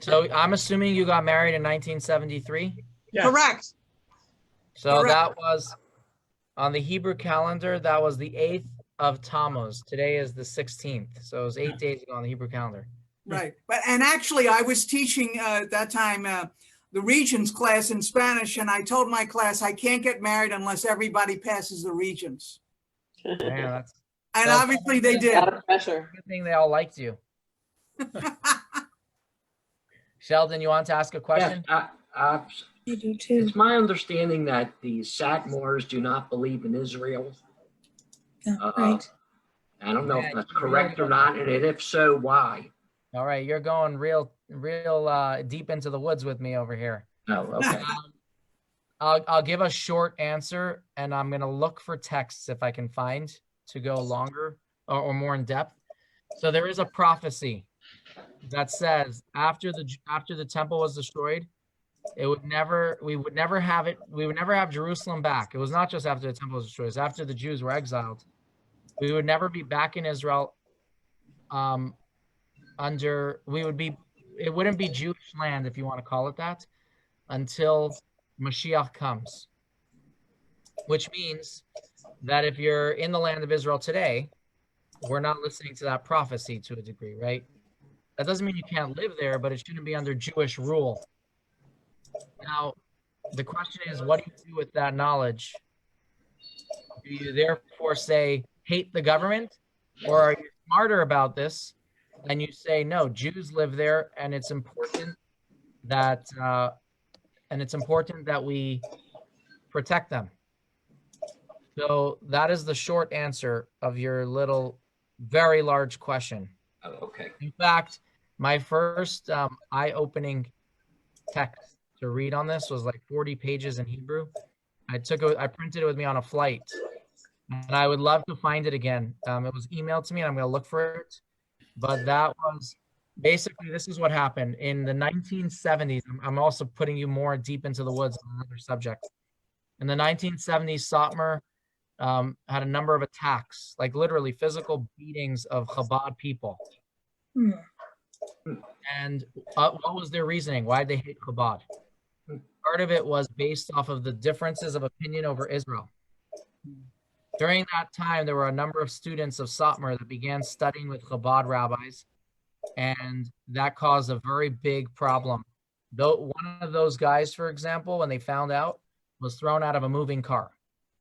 So I'm assuming you got married in 1973. Yes. Correct. So Correct. that was. On the Hebrew calendar, that was the 8th of Tammuz. Today is the 16th. So it was 8 days ago on the Hebrew calendar. Right. And actually, I was teaching at that time the Regents class in Spanish, and I told my class I can't get married unless everybody passes the Regents. Man, And obviously they did. A lot of pressure. good thing they all liked you. Sheldon, you want to ask a question? I do too. It's my understanding that the Satmars do not believe in Israel. Right. I don't know if that's correct or not, and if so, why? All right, you're going real deep into the woods with me over here. Oh, okay. I'll give a short answer, and I'm gonna look for texts if I can find to go longer or more in depth. So there is a prophecy that says after the temple was destroyed, we would never have Jerusalem back. It was not just after the temple was destroyed, it was after the Jews were exiled. We would never be back in Israel. It wouldn't be Jewish land, if you want to call it that, until Mashiach comes. Which means that if you're in the land of Israel today, we're not listening to that prophecy to a degree, right? That doesn't mean you can't live there, but it shouldn't be under Jewish rule. Now, the question is, what do you do with that knowledge? Do you therefore say, hate the government? Or are you smarter about this and you say, no, Jews live there, and it's important that we protect them? So that is the short answer of your little, very large question. Oh, okay. In fact, my first eye-opening text to read on this was like 40 pages in Hebrew. I printed it with me on a flight, and I would love to find it again. It was emailed to me, and I'm going to look for it. But that was basically, this is what happened in the 1970s. I'm also putting you more deep into the woods on another subject. In the 1970s, Satmar had a number of attacks, like literally physical beatings of Chabad people. And what was their reasoning? Why did they hate Chabad? part of it was based off of the differences of opinion over Israel. During that time, there were a number of students of Satmar that began studying with Chabad rabbis, and that caused a very big problem. Though one of those guys, for example, when they found out, was thrown out of a moving car.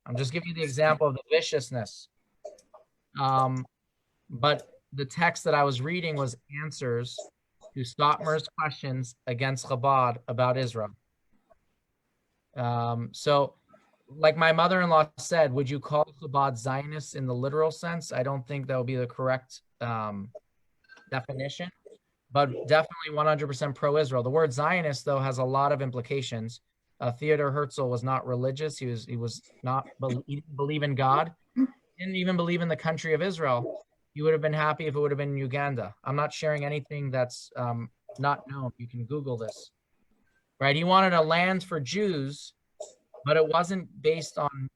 I'm just giving you the example of the viciousness. But the text that I was reading was answers to Satmar's questions against Chabad about Israel. So, like my mother-in-law said, would you call Chabad Zionists in the literal sense? I don't think that would be the correct definition, but definitely 100% pro-Israel. The word Zionist, though, has a lot of implications. Theodor Herzl was not religious. He was not, he didn't believe in God. He didn't even believe in the country of Israel. He would have been happy if it would have been Uganda. I'm not sharing anything that's not known. You can Google this. Right? He wanted a land for Jews, but it wasn't based on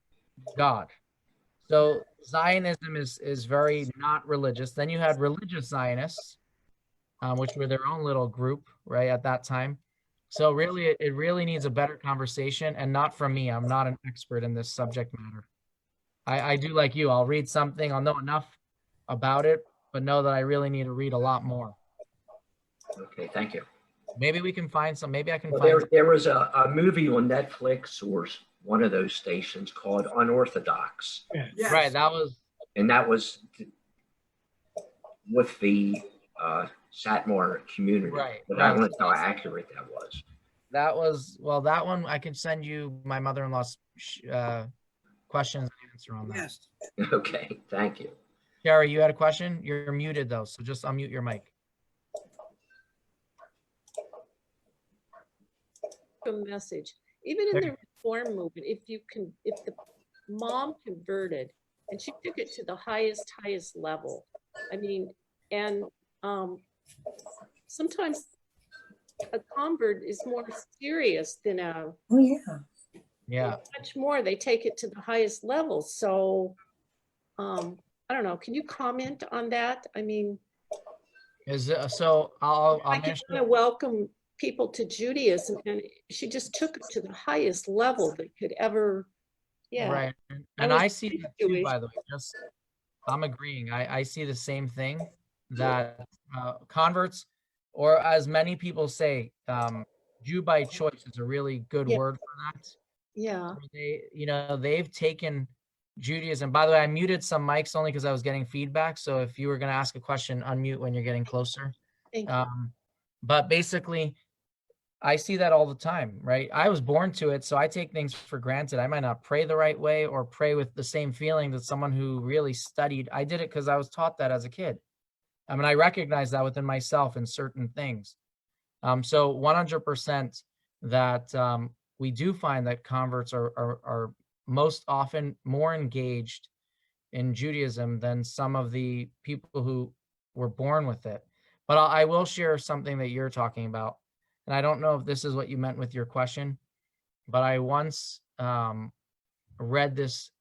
God. So Zionism is very not religious. Then you had religious Zionists, which were their own little group, right, at that time. So really, it really needs a better conversation, and not from me. I'm not an expert in this subject matter. I do like you. I'll read something. I'll know enough about it, but know that I really need to read a lot more. Okay, thank you. Maybe we can find some. Maybe I can Well, find. there was a movie on Netflix or one of those stations called Unorthodox. Yes. Right. That was. And that was with the Satmar community. Right. But I don't know how accurate that was. That was, well, that one, I can send you my mother-in-law's questions and answer on that. Yes. Okay, thank you. Sherry, you had a question? You're muted though, so just unmute your mic. A message. Even in the reform movement, if the mom converted and she took it to the highest level, I mean, and sometimes a convert is more serious than a, Oh, yeah. Yeah. much more, they take it to the highest level. So I don't know, can you comment on that? I mean, Is it, so I'll I want to welcome people to Judaism, and she just took it to the highest level that could ever, yeah. Right. And I see that too, by the way, just, I'm agreeing. I see the same thing, that converts, or as many people say, Jew by choice is a really good word for that. Yeah. They've taken Judaism. By the way, I muted some mics only because I was getting feedback. So if you were going to ask a question, unmute when you're getting closer. Thank you. But basically, I see that all the time, right? I was born to it, so I take things for granted. I might not pray the right way or pray with the same feeling that someone who really studied. I did it because I was taught that as a kid. I mean, I recognize that within myself in certain things. So 100% that we do find that converts are most often more engaged in Judaism than some of the people who were born with it. But I will share something that you're talking about. And I don't know if this is what you meant with your question, but I once read this.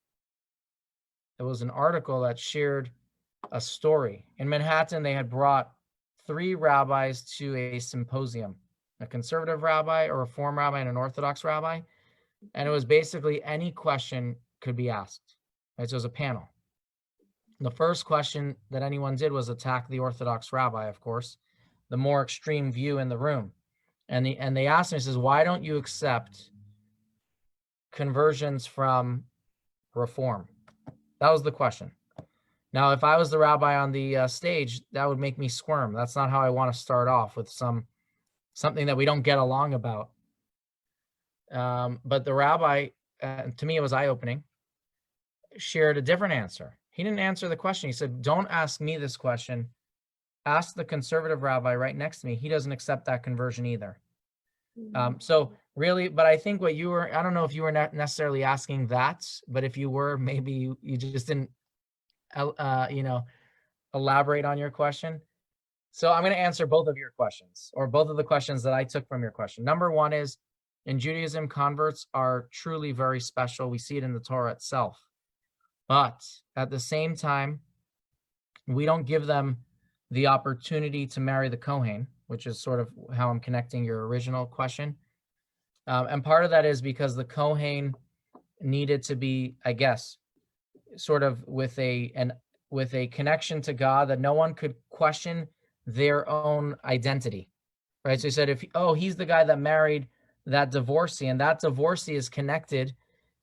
It was an article that shared a story. In Manhattan, they had brought 3 rabbis to a symposium, a conservative rabbi, a reform rabbi, and an Orthodox rabbi. And it was basically any question could be asked. Right? So it was a panel. The first question that anyone did was attack the Orthodox rabbi, of course, the more extreme view in the room. And they asked me, says, why don't you accept conversions from reform? That was the question. Now, if I was the rabbi on the stage, that would make me squirm. That's not how I want to start off with something that we don't get along about. But the rabbi, to me, it was eye-opening, shared a different answer. He didn't answer the question. He said, don't ask me this question. Ask the conservative rabbi right next to me. He doesn't accept that conversion either. So really, but I think what you were, I don't know if you were not necessarily asking that, but if you were, maybe you just didn't, elaborate on your question. So I'm going to answer both of your questions, or both of the questions that I took from your question. Number one is, in Judaism, converts are truly very special. We see it in the Torah itself. But at the same time, we don't give them the opportunity to marry the Kohen, which is sort of how I'm connecting your original question. And part of that is because the Kohen needed to be, I guess, sort of with a connection to God that no one could question their own identity, right? So he said, he's the guy that married that divorcee, and that divorcee is connected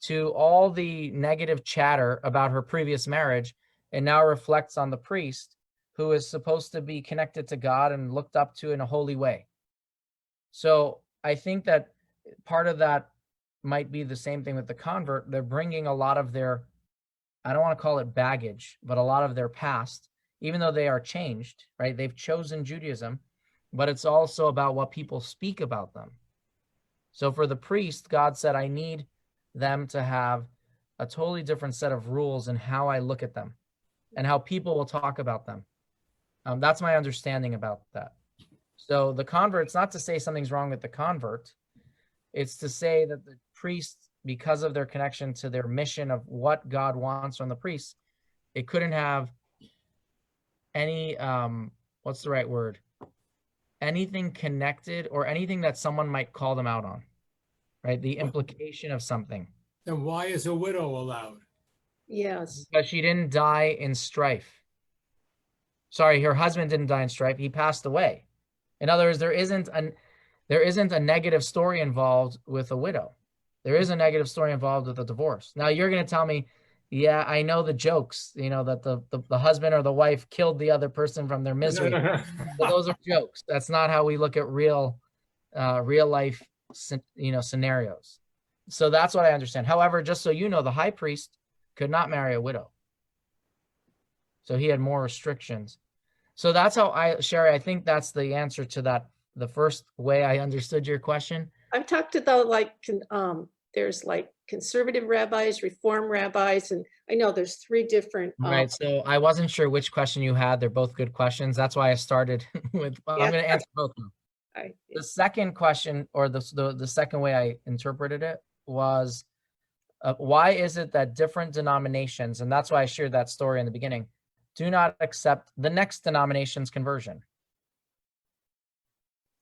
to all the negative chatter about her previous marriage, and now reflects on the priest who is supposed to be connected to God and looked up to in a holy way. So I think that part of that might be the same thing with the convert. They're bringing a lot of their, I don't want to call it baggage, but a lot of their past, even though they are changed, right? They've chosen Judaism, but it's also about what people speak about them. So for the priest, God said, I need them to have a totally different set of rules in how I look at them and how people will talk about them. That's my understanding about that. So the convert, it's not to say something's wrong with the convert. It's to say that the priest, because of their connection to their mission of what God wants from the priest, it couldn't have any, what's the right word? Anything connected or anything that someone might call them out on, right? The implication of something. Then why is a widow allowed? Yes. Because she didn't die in strife. Sorry, her husband didn't die in strife. He passed away. In other words, there isn't a negative story involved with a widow. There is a negative story involved with a divorce. Now you're going to tell me, yeah, I know the jokes, that the husband or the wife killed the other person from their misery. But those are jokes. That's not how we look at real life, scenarios. So that's what I understand. However, just so you know, the high priest could not marry a widow. So he had more restrictions. So that's how Sherry, I think that's the answer to that. The first way I understood your question. I've talked to there's like conservative rabbis, reform rabbis, and I know there's 3 different. Right. So I wasn't sure which question you had. They're both good questions. That's why I started with, I'm going to answer both of them. Right. The second question, or the second way I interpreted it was, why is it that different denominations, and that's why I shared that story in the beginning, do not accept the next denomination's conversion?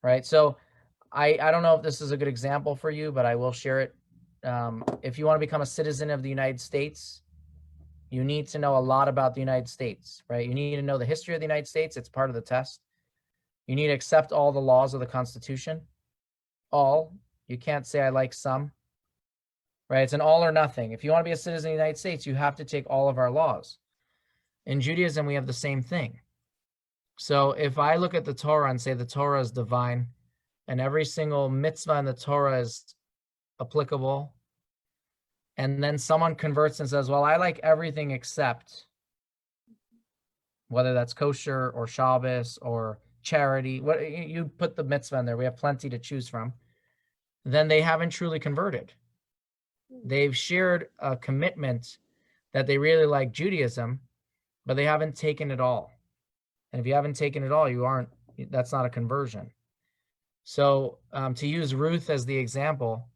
Right. So I don't know if this is a good example for you, but I will share it. If you want to become a citizen of the United States, you need to know a lot about the United States, right? You need to know the history of the United States. It's part of the test. You need to accept all the laws of the Constitution. All. You can't say I like some, right? It's an all or nothing. If you want to be a citizen of the United States, you have to take all of our laws. In Judaism, we have the same thing. So if I look at the Torah and say the Torah is divine and every single mitzvah in the Torah is applicable, and then someone converts and says, well, I like everything except, whether that's kosher or Shabbos or charity, what you put the mitzvah in there, we have plenty to choose from, then they haven't truly converted. They've shared a commitment that they really like Judaism, but they haven't taken it all. And if you haven't taken it all, that's not a conversion. So to use Ruth as the example,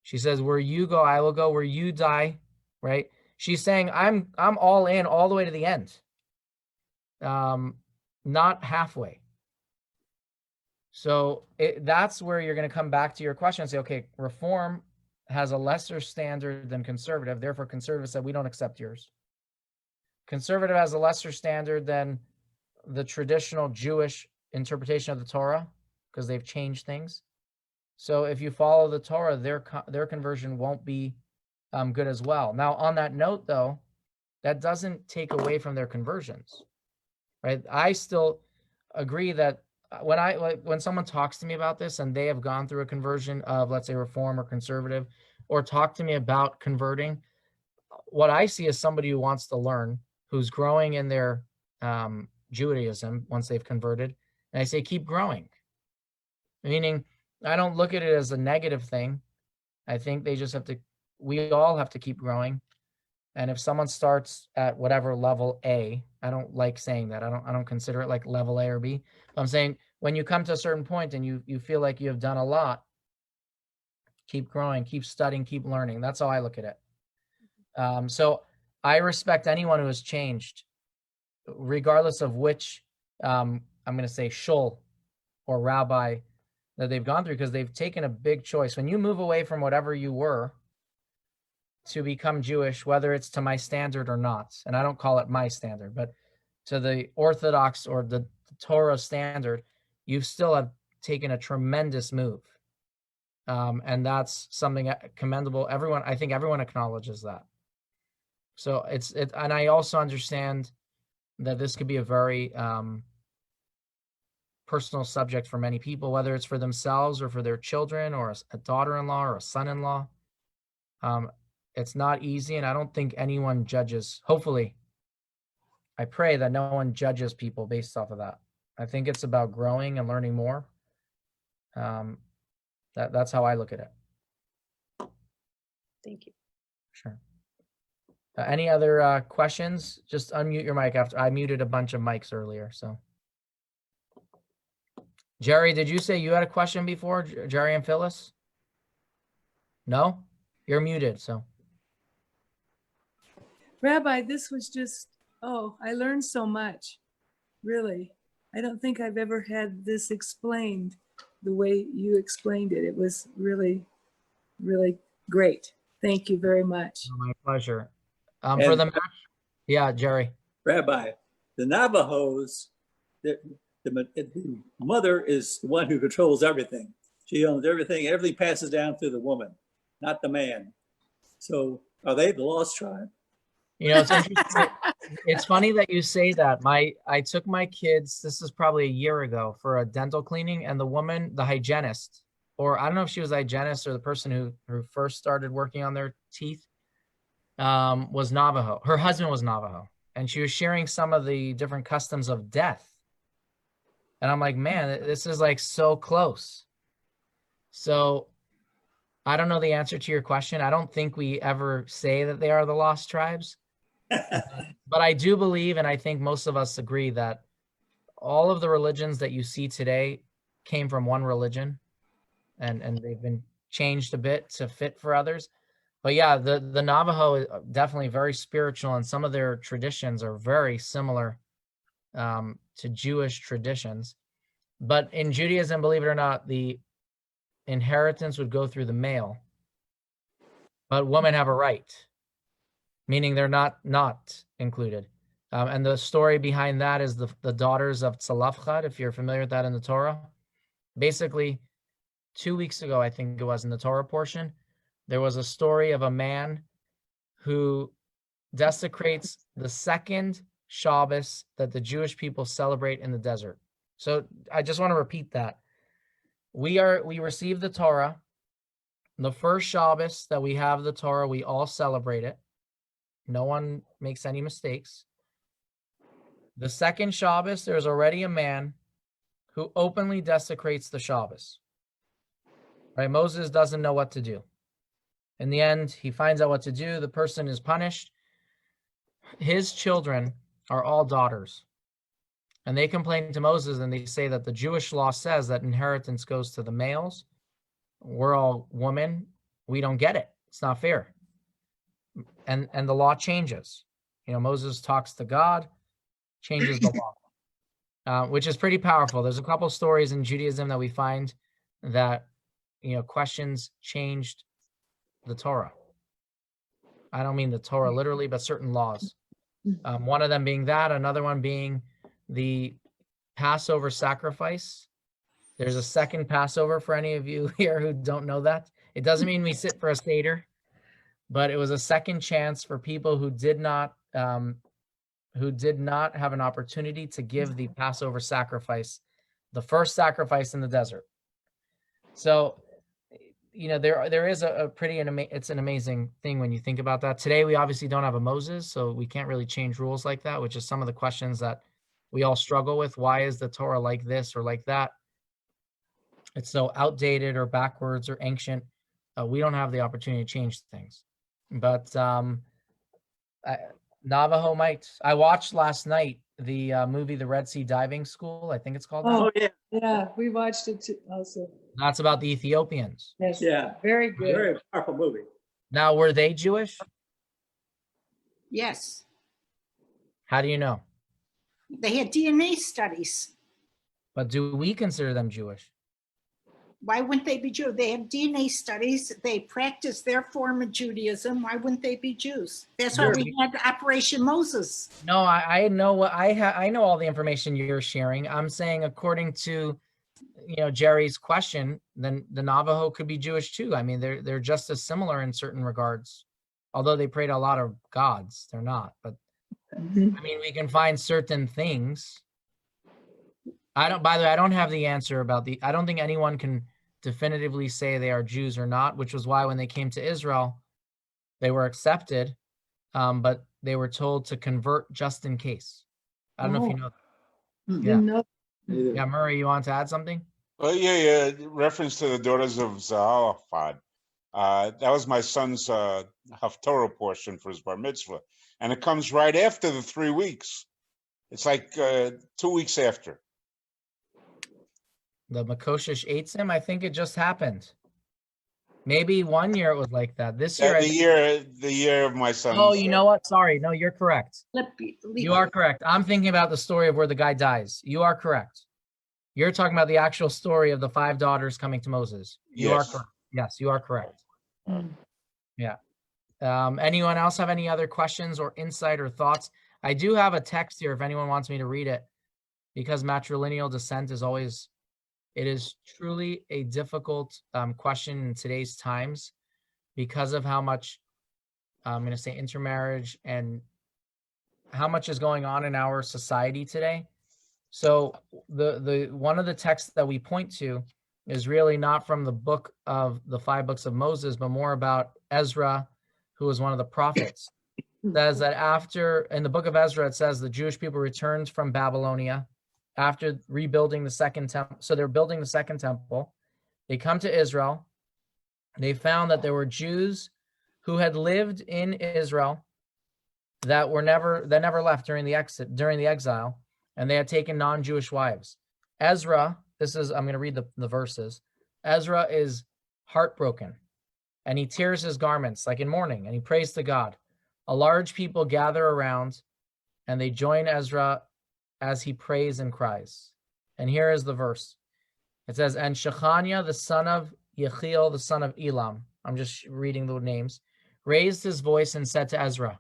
she says, where you go, I will go, where you die, right? She's saying, I'm all in all the way to the end, not halfway. So that's where you're going to come back to your question and say, okay, reform has a lesser standard than conservative. Therefore, conservative said, we don't accept yours. Conservative has a lesser standard than the traditional Jewish interpretation of the Torah because they've changed things. So if you follow the Torah, their conversion won't be good as well. Now, on that note, though, that doesn't take away from their conversions, right? I still agree that when someone talks to me about this and they have gone through a conversion of, let's say, reform or conservative, or talk to me about converting, what I see is somebody who wants to learn, who's growing in their Judaism once they've converted. And I say, keep growing. Meaning, I don't look at it as a negative thing. I think they just we all have to keep growing. And if someone starts at whatever level A, I don't like saying that. I don't consider it like level A or B. But I'm saying when you come to a certain point and you feel like you have done a lot, keep growing, keep studying, keep learning. That's how I look at it. So I respect anyone who has changed, regardless of which, I'm going to say shul or rabbi that they've gone through because they've taken a big choice. When you move away from whatever you were to become Jewish, whether it's to my standard or not, and I don't call it my standard, but to the Orthodox or the Torah standard, you still have taken a tremendous move. And that's something commendable. I think everyone acknowledges that. So and I also understand that this could be a very personal subject for many people, whether it's for themselves or for their children or a daughter-in-law or a son-in-law. It's not easy, and I don't think anyone judges. Hopefully, I pray that no one judges people based off of that. I think it's about growing and learning more. That's how I look at it. Thank you. Sure. Any other questions? Just unmute your mic after I muted a bunch of mics earlier. So, Jerry, did you say you had a question before? Jerry and Phyllis? No? You're muted, so. Rabbi, this was just, I learned so much, really. I don't think I've ever had this explained the way you explained it. It was really, really great. Thank you very much. My pleasure. For the match, yeah, Jerry. Rabbi, the Navajos, the mother is the one who controls everything. She owns everything. Everything passes down through the woman, not the man. So are they the lost tribe? You know, it's interesting. It's funny that you say that. I took my kids, this is probably a year ago, for a dental cleaning, and the woman, the hygienist, or I don't know if she was a hygienist or the person who first started working on their teeth, was Navajo. Her husband was Navajo, and she was sharing some of the different customs of death. And I'm like, man, this is like so close. So I don't know the answer to your question. I don't think we ever say that they are the lost tribes. But I do believe, and I think most of us agree, that all of the religions that you see today came from one religion, and they've been changed a bit to fit for others. But yeah, the Navajo is definitely very spiritual, and some of their traditions are very similar to Jewish traditions. But in Judaism, believe it or not, the inheritance would go through the male, but women have a right, meaning they're not included. And the story behind that is the daughters of Tzalafchad, if you're familiar with that in the Torah. Basically, 2 weeks ago, I think it was, in the Torah portion, there was a story of a man who desecrates the second Shabbos that the Jewish people celebrate in the desert. So I just want to repeat that. We receive the Torah. The first Shabbos that we have the Torah, we all celebrate it. No one makes any mistakes. The second Shabbos, there's already a man who openly desecrates the Shabbos. Right? Moses doesn't know what to do. In the end, he finds out what to do. The person is punished. His children are all daughters. And they complain to Moses, and they say that the Jewish law says that inheritance goes to the males. We're all women. We don't get it. It's not fair. And the law changes. You know, Moses talks to God, changes the law, which is pretty powerful. There's a couple stories in Judaism that we find that, you know, questions changed the Torah. I don't mean the Torah literally, but certain laws. One of them being that, another one being the Passover sacrifice. There's a second Passover for any of you here who don't know that. It doesn't mean we sit for a Seder, but it was a second chance for people who did not have an opportunity to give the Passover sacrifice, the first sacrifice in the desert. So, you know, there is it's an amazing thing when you think about that. Today, we obviously don't have a Moses, so we can't really change rules like that, which is some of the questions that we all struggle with. Why is the Torah like this or like that? It's so outdated or backwards or ancient. We don't have the opportunity to change things. But Navajo might. I watched last night the movie The Red Sea Diving School. I think it's called that. Oh, yeah, we watched it too also. That's about the Ethiopians. Yes. Yeah. Very good. Very powerful movie. Now, were they Jewish? Yes, How do you know? they had DNA studies. But do we consider them Jewish? Why wouldn't they be Jew? They have DNA studies. They practice their form of Judaism. Why wouldn't they be Jews? That's why we had Operation Moses. No, I know what I know all the information you're sharing. I'm saying according to, Jerry's question, then the Navajo could be Jewish too. I mean, they're just as similar in certain regards. Although they prayed a lot of gods, they're not. But I mean, we can find certain things. By the way, I don't have the answer I don't think anyone can definitively say they are Jews or not, which was why when they came to Israel, they were accepted, but they were told to convert just in case. I don't know if you know that. Yeah. Yeah, Murray, you want to add something? Well, yeah. Reference to the daughters of Zelophehad. That was my son's Haftorah portion for his bar mitzvah. And it comes right after the 3 weeks. It's like 2 weeks after. The Makoshish Eitzim, I think it just happened. Maybe 1 year it was like that. This year, the year of my son's. Oh, you know what? Sorry. No, you're correct. You are correct. I'm thinking about the story of where the guy dies. You are correct. You're talking about the actual story of the 5 daughters coming to Moses. You are correct. Yes, you are correct. Yeah. Anyone else have any other questions or insight or thoughts? I do have a text here if anyone wants me to read it, because matrilineal descent it is truly a difficult question in today's times because of how much, I'm going to say, intermarriage and how much is going on in our society today. So the one of the texts that we point to is really not from the book of the 5 books of Moses, but more about Ezra, who was one of the prophets. It says that in the book of Ezra, it says the Jewish people returned from Babylonia after rebuilding the second temple. So they're building the second temple. They come to Israel. They found that there were Jews who had lived in Israel that never left during the exile, and they had taken non-Jewish wives. Ezra, I'm going to read the verses. Ezra is heartbroken, and he tears his garments like in mourning, and he prays to God. A large people gather around, and they join Ezra as he prays and cries. And here is the verse. It says, and Shechaniah, the son of Yechiel, the son of Elam, I'm just reading the names, raised his voice and said to Ezra,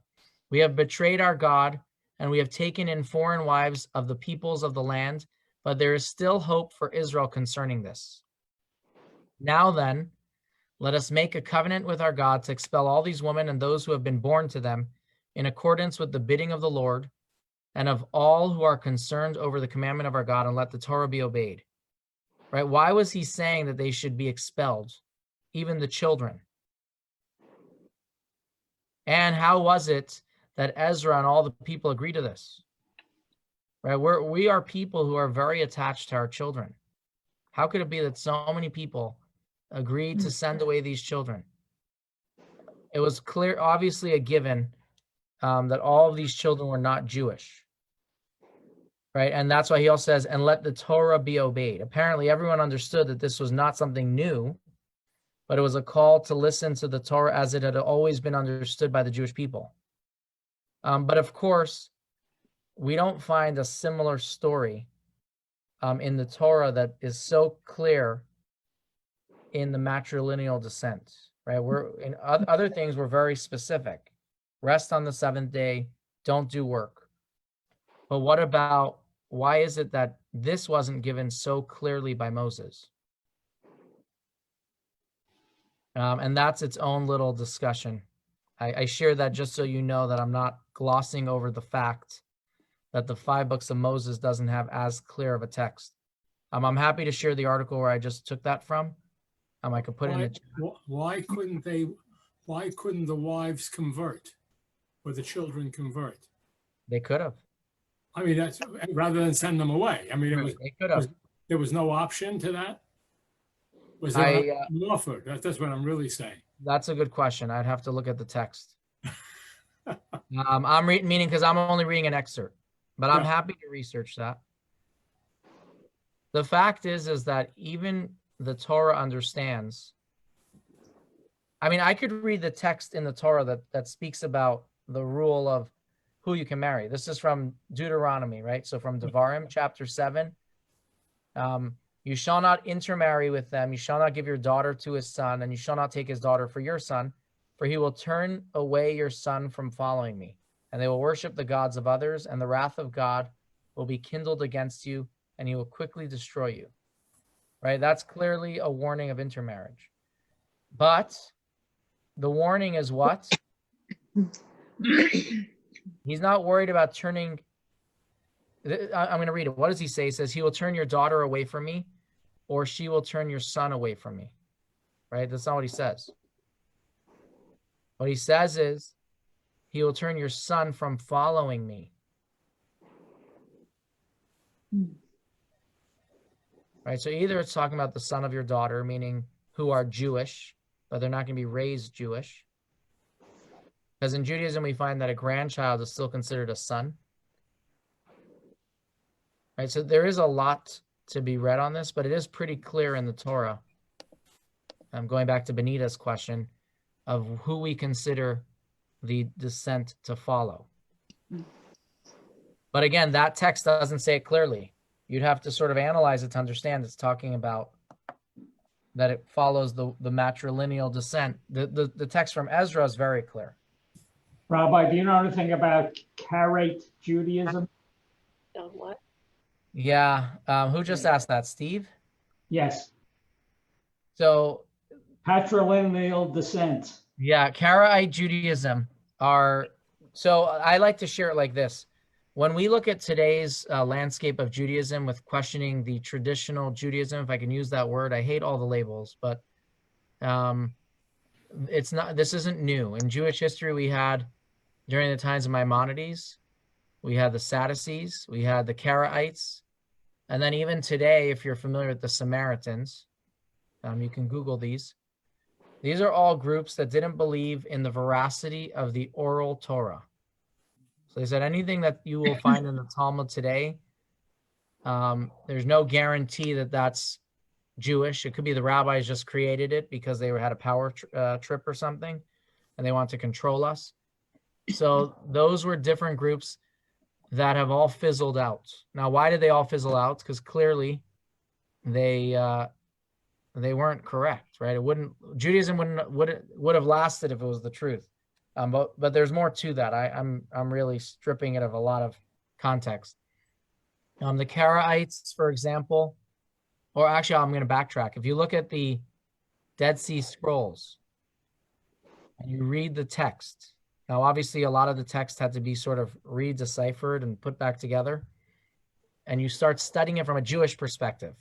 we have betrayed our God, and we have taken in foreign wives of the peoples of the land, but there is still hope for Israel concerning this. Now then, let us make a covenant with our God to expel all these women and those who have been born to them in accordance with the bidding of the Lord and of all who are concerned over the commandment of our God, and let the Torah be obeyed. Right? Why was he saying that they should be expelled, even the children? And how was it that Ezra and all the people agreed to this? Right? We are people who are very attached to our children. How could it be that so many people agreed to send away these children? It was clear, obviously a given, that all of these children were not Jewish. Right? And that's why he also says, and let the Torah be obeyed. Apparently everyone understood that this was not something new, but it was a call to listen to the Torah as it had always been understood by the Jewish people. But of course, we don't find a similar story in the Torah that is so clear in the matrilineal descent, right? In other things, we're very specific. Rest on the 7th day, don't do work. But what about, why is it that this wasn't given so clearly by Moses? And that's its own little discussion. I share that just so you know that I'm not glossing over the fact that the 5 books of Moses doesn't have as clear of a text. I'm happy to share the article where I just took that from. I could put it in the chat. Why couldn't the wives convert or the children convert? They could have. I mean, that's rather than send them away. I mean, They could have. There was no option to that? Was there an offer? That's what I'm really saying. That's a good question. I'd have to look at the text. I'm reading, meaning because I'm only reading an excerpt, but I'm happy to research that. The fact is that even the Torah understands. I mean, I could read the text in the Torah that speaks about the rule of who you can marry. This is from Deuteronomy, right? So from Devarim chapter 7, You shall not intermarry with them. You shall not give your daughter to his son, and you shall not take his daughter for your son, for he will turn away your son from following me. And they will worship the gods of others, and the wrath of God will be kindled against you, and he will quickly destroy you. Right? That's clearly a warning of intermarriage. But the warning is what? He's not worried about turning. I'm going to read it. What does he say? He says, he will turn your daughter away from me, or she will turn your son away from me. Right? That's not what he says. What he says is, he will turn your son from following me. Right? So either it's talking about the son of your daughter, meaning who are Jewish, but they're not going to be raised Jewish. Because in Judaism, we find that a grandchild is still considered a son. Right? So there is a lot to be read on this, but it is pretty clear in the Torah. I'm going back to Benita's question of who we consider the descent to follow. But again, that text doesn't say it clearly. You'd have to sort of analyze it to understand it's talking about that it follows the matrilineal descent. The text from Ezra is very clear. Rabbi, do you know anything about Karaite Judaism? What? Yeah. Who just asked that? Steve? Yes. So patrilineal descent. Yeah, Karaite Judaism are, so I like to share it like this. When we look at today's landscape of Judaism with questioning the traditional Judaism, if I can use that word, I hate all the labels, but it's not, this isn't new. In Jewish history, we had, during the times of Maimonides, we had the Sadducees, we had the Karaites, and then even today, if you're familiar with the Samaritans, you can Google these. These are all groups that didn't believe in the veracity of the oral Torah. So they said anything that you will find in the Talmud today, there's no guarantee that that's Jewish. It could be the rabbis just created it because they had a power trip or something, and they want to control us. So those were different groups that have all fizzled out. Now, why did they all fizzle out? Because clearly they weren't correct, right? Judaism would have lasted if it was the truth. But there's more to that. I'm really stripping it of a lot of context. The Karaites, for example, or actually, I'm going to backtrack. If you look at the Dead Sea Scrolls and you read the text, now obviously a lot of the text had to be sort of redeciphered and put back together, and you start studying it from a Jewish perspective,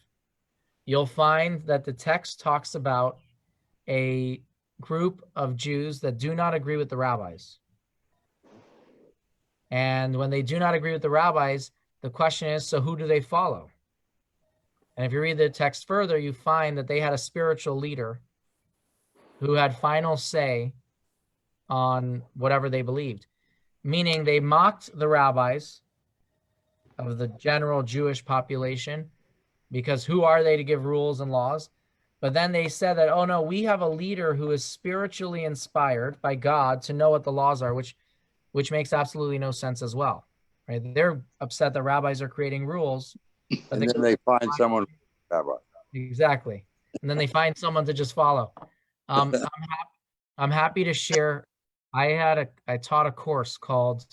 you'll find that the text talks about a group of Jews that do not agree with the rabbis. And when they do not agree with the rabbis, the question is, so who do they follow? And if you read the text further, you find that they had a spiritual leader who had final say on whatever they believed. Meaning they mocked the rabbis of the general Jewish population, because who are they to give rules and laws? But then they said that, oh no, we have a leader who is spiritually inspired by God to know what the laws are, which makes absolutely no sense as well, right? They're upset that rabbis are creating rules. And then they find someone, rabbi. Exactly. And then they find someone to just follow. I'm happy to share. I taught a course called,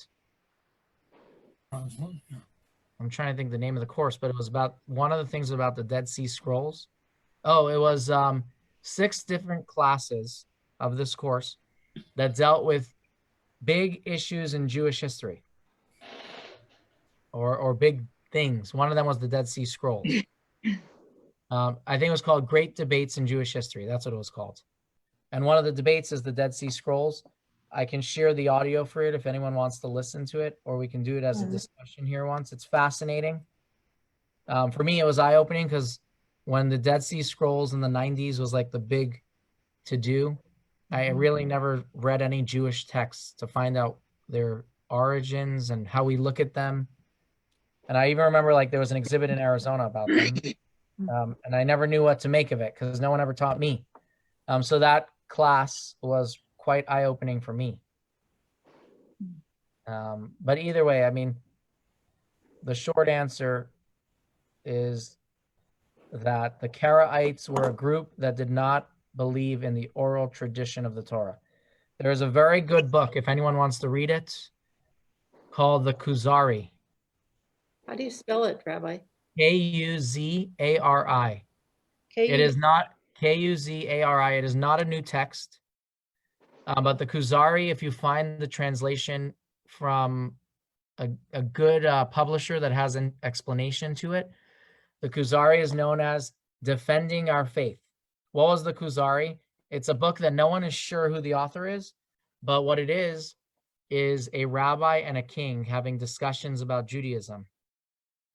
I'm trying to think the name of the course, but it was about one of the things about the Dead Sea Scrolls. Oh, it was 6 different classes of this course that dealt with big issues in Jewish history or big things. One of them was the Dead Sea Scrolls. I think it was called Great Debates in Jewish History. That's what it was called. And one of the debates is the Dead Sea Scrolls. I can share the audio for it if anyone wants to listen to it, or we can do it as a discussion here once. It's fascinating. For me, it was eye-opening because when the Dead Sea Scrolls in the 90s was like the big to-do, I really never read any Jewish texts to find out their origins and how we look at them. And I even remember like there was an exhibit in Arizona about them. And I never knew what to make of it because no one ever taught me. So that class was quite eye-opening for me. But either way, I mean, the short answer is that the Karaites were a group that did not believe in the oral tradition of the Torah. There is a very good book, if anyone wants to read it, called the Kuzari. How do you spell it, Rabbi? Kuzari. It is not Kuzari. It is not a new text. But the Kuzari, if you find the translation from a good publisher that has an explanation to it, the Kuzari is known as Defending Our Faith. What was the Kuzari? It's a book that no one is sure who the author is, but what it is a rabbi and a king having discussions about Judaism.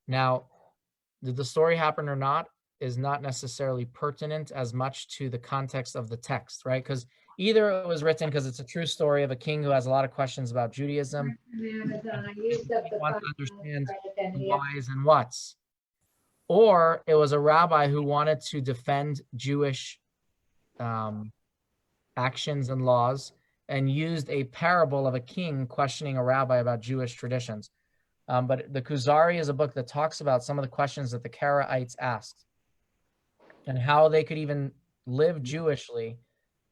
Now, did the story happen or not is not necessarily pertinent as much to the context of the text, right? Because either it was written because it's a true story of a king who has a lot of questions about Judaism, wants to understand the whys and whats, or it was a rabbi who wanted to defend Jewish actions and laws and used a parable of a king questioning a rabbi about Jewish traditions. But the Kuzari is a book that talks about some of the questions that the Karaites asked and how they could even live Jewishly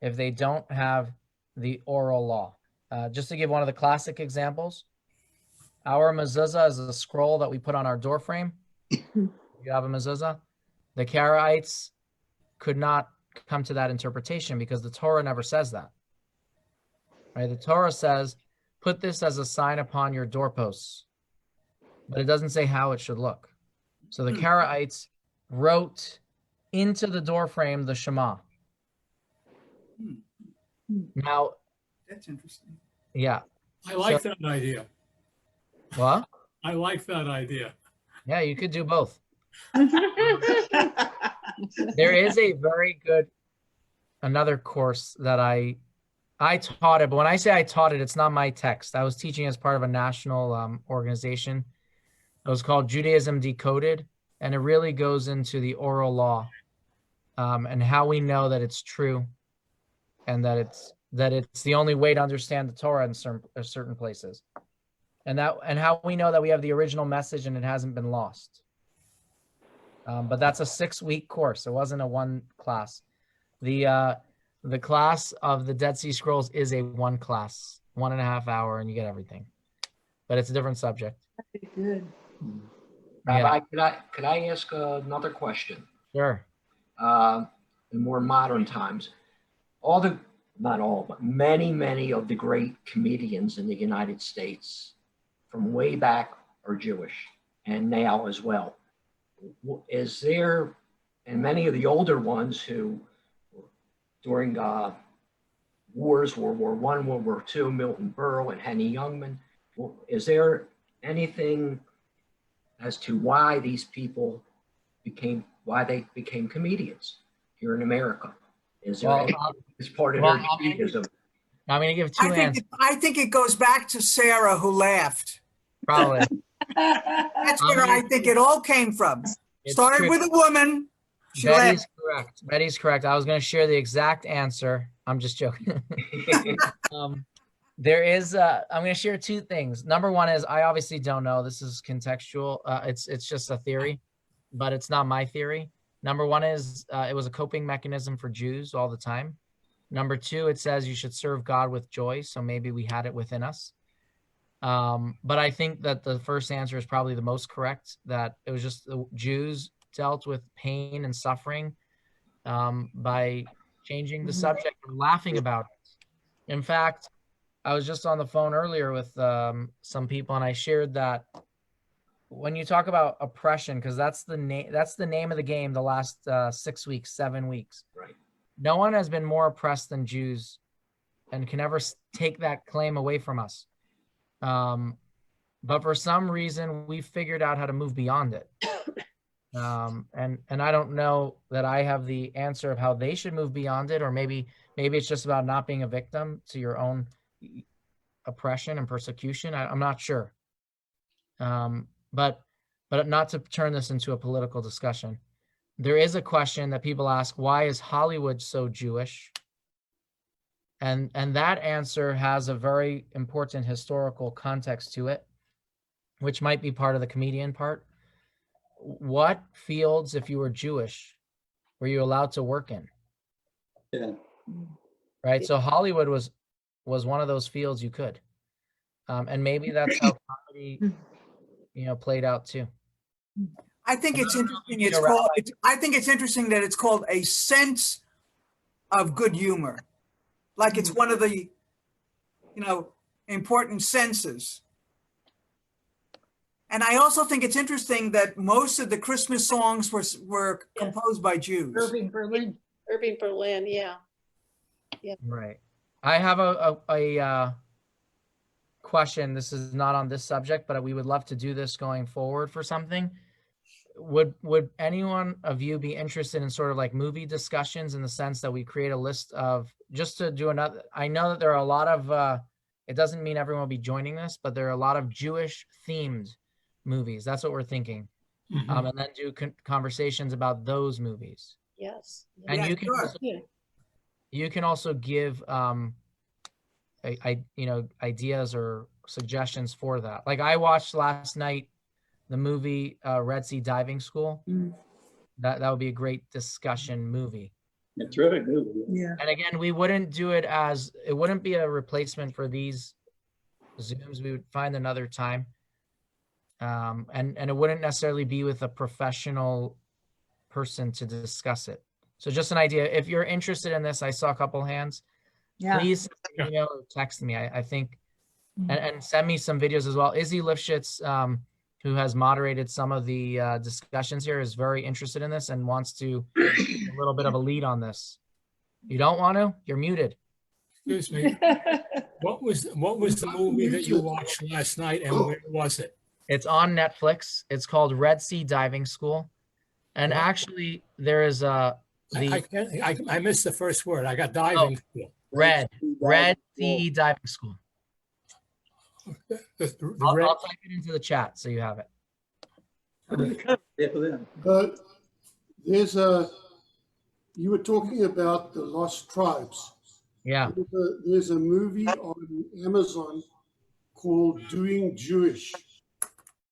if they don't have the oral law. Just to give one of the classic examples, our mezuzah is a scroll that we put on our door frame. You have a mezuzah. The Karaites could not come to that interpretation because the Torah never says that. Right? The Torah says, put this as a sign upon your doorposts, but it doesn't say how it should look. So the Karaites wrote into the door frame the Shema. Now, That's interesting. yeah. I like that idea. What? I like that idea. Yeah, you could do both. There is a very good, another course that I taught it, but when I say I taught it, it's not my text. I was teaching as part of a national organization. It was called Judaism Decoded, and it really goes into the oral law and how we know that it's true and that it's the only way to understand the Torah in certain places. And how we know that we have the original message and it hasn't been lost. But that's a 6-week course. It wasn't a one class. The class of the Dead Sea Scrolls is a one class, 1.5 hour, and you get everything. But it's a different subject. Good. Rabbi, could I ask another question? Sure. In more modern times, not all, but many of the great comedians in the United States from way back are Jewish, and now as well. Is there, and many of the older ones who during wars, World War I, World War II, Milton Berle and Henny Youngman, is there anything as to why these people became comedians here in America? Is there anything as part of their Judaism? I'm going to give two answers. I think it goes back to Sarah who laughed. Probably. That's where I think it all came from. It's Started true. with a woman. She Betty's laughed. correct. Betty's correct. I was going to share the exact answer. I'm just joking. There is, I'm going to share two things. Number one is I obviously don't know. This is contextual. It's just a theory, but it's not my theory. Number one is it was a coping mechanism for Jews all the time. Number two, it says you should serve God with joy. So maybe we had it within us. But I think that the first answer is probably the most correct, that it was just the Jews dealt with pain and suffering by changing the subject or laughing about it. In fact, I was just on the phone earlier with some people, and I shared that when you talk about oppression, because that's the name of the game the last 6 weeks, 7 weeks. Right. No one has been more oppressed than Jews and can never take that claim away from us. But for some reason, we figured out how to move beyond it. And I don't know that I have the answer of how they should move beyond it, or maybe it's just about not being a victim to your own oppression and persecution. I'm not sure. But not to turn this into a political discussion. There is a question that people ask, why is Hollywood so Jewish? And that answer has a very important historical context to it, which might be part of the comedian part. what fields, if you were Jewish, were you allowed to work in? Yeah. Right. So Hollywood was one of those fields you could, and maybe that's how comedy, played out too. I think it's interesting. You're It's right. called. I think it's interesting that it's called a sense of good humor, like it's one of the, important senses. And I also think it's interesting that most of the Christmas songs were composed by Jews. Irving Berlin. Irving Berlin, yeah. Right. I have a question. This is not on this subject, but we would love to do this going forward for something. Would anyone of you be interested in sort of like movie discussions, in the sense that we create a list of, just to do another, I know that there are a lot of, it doesn't mean everyone will be joining this, but there are a lot of Jewish themed movies. That's what we're thinking. And then do conversations about those movies. Yes. And Yeah, you can sure. also, you can also give ideas or suggestions for that. Like I watched last night the movie Red Sea Diving School. That would be a great discussion movie. A terrific movie. Yeah. And again, we wouldn't do it as, it wouldn't be a replacement for these Zooms. We would find another time. And it wouldn't necessarily be with a professional person to discuss it. So just an idea. If you're interested in this, I saw a couple hands. Yeah. Please email or text me. I think, and send me some videos as well. Izzy Lifshitz, who has moderated some of the discussions here, is very interested in this and wants to take a little bit of a lead on this. You don't want to? You're muted. Excuse me. What was the movie that you watched last night, and where was it? It's on Netflix. It's called Red Sea Diving School. And actually, there is I missed the first word. I got diving school. Red Sea Diving School. I'll type it into the chat so you have it. You were talking about the Lost Tribes. Yeah. There's a movie on Amazon called Doing Jewish.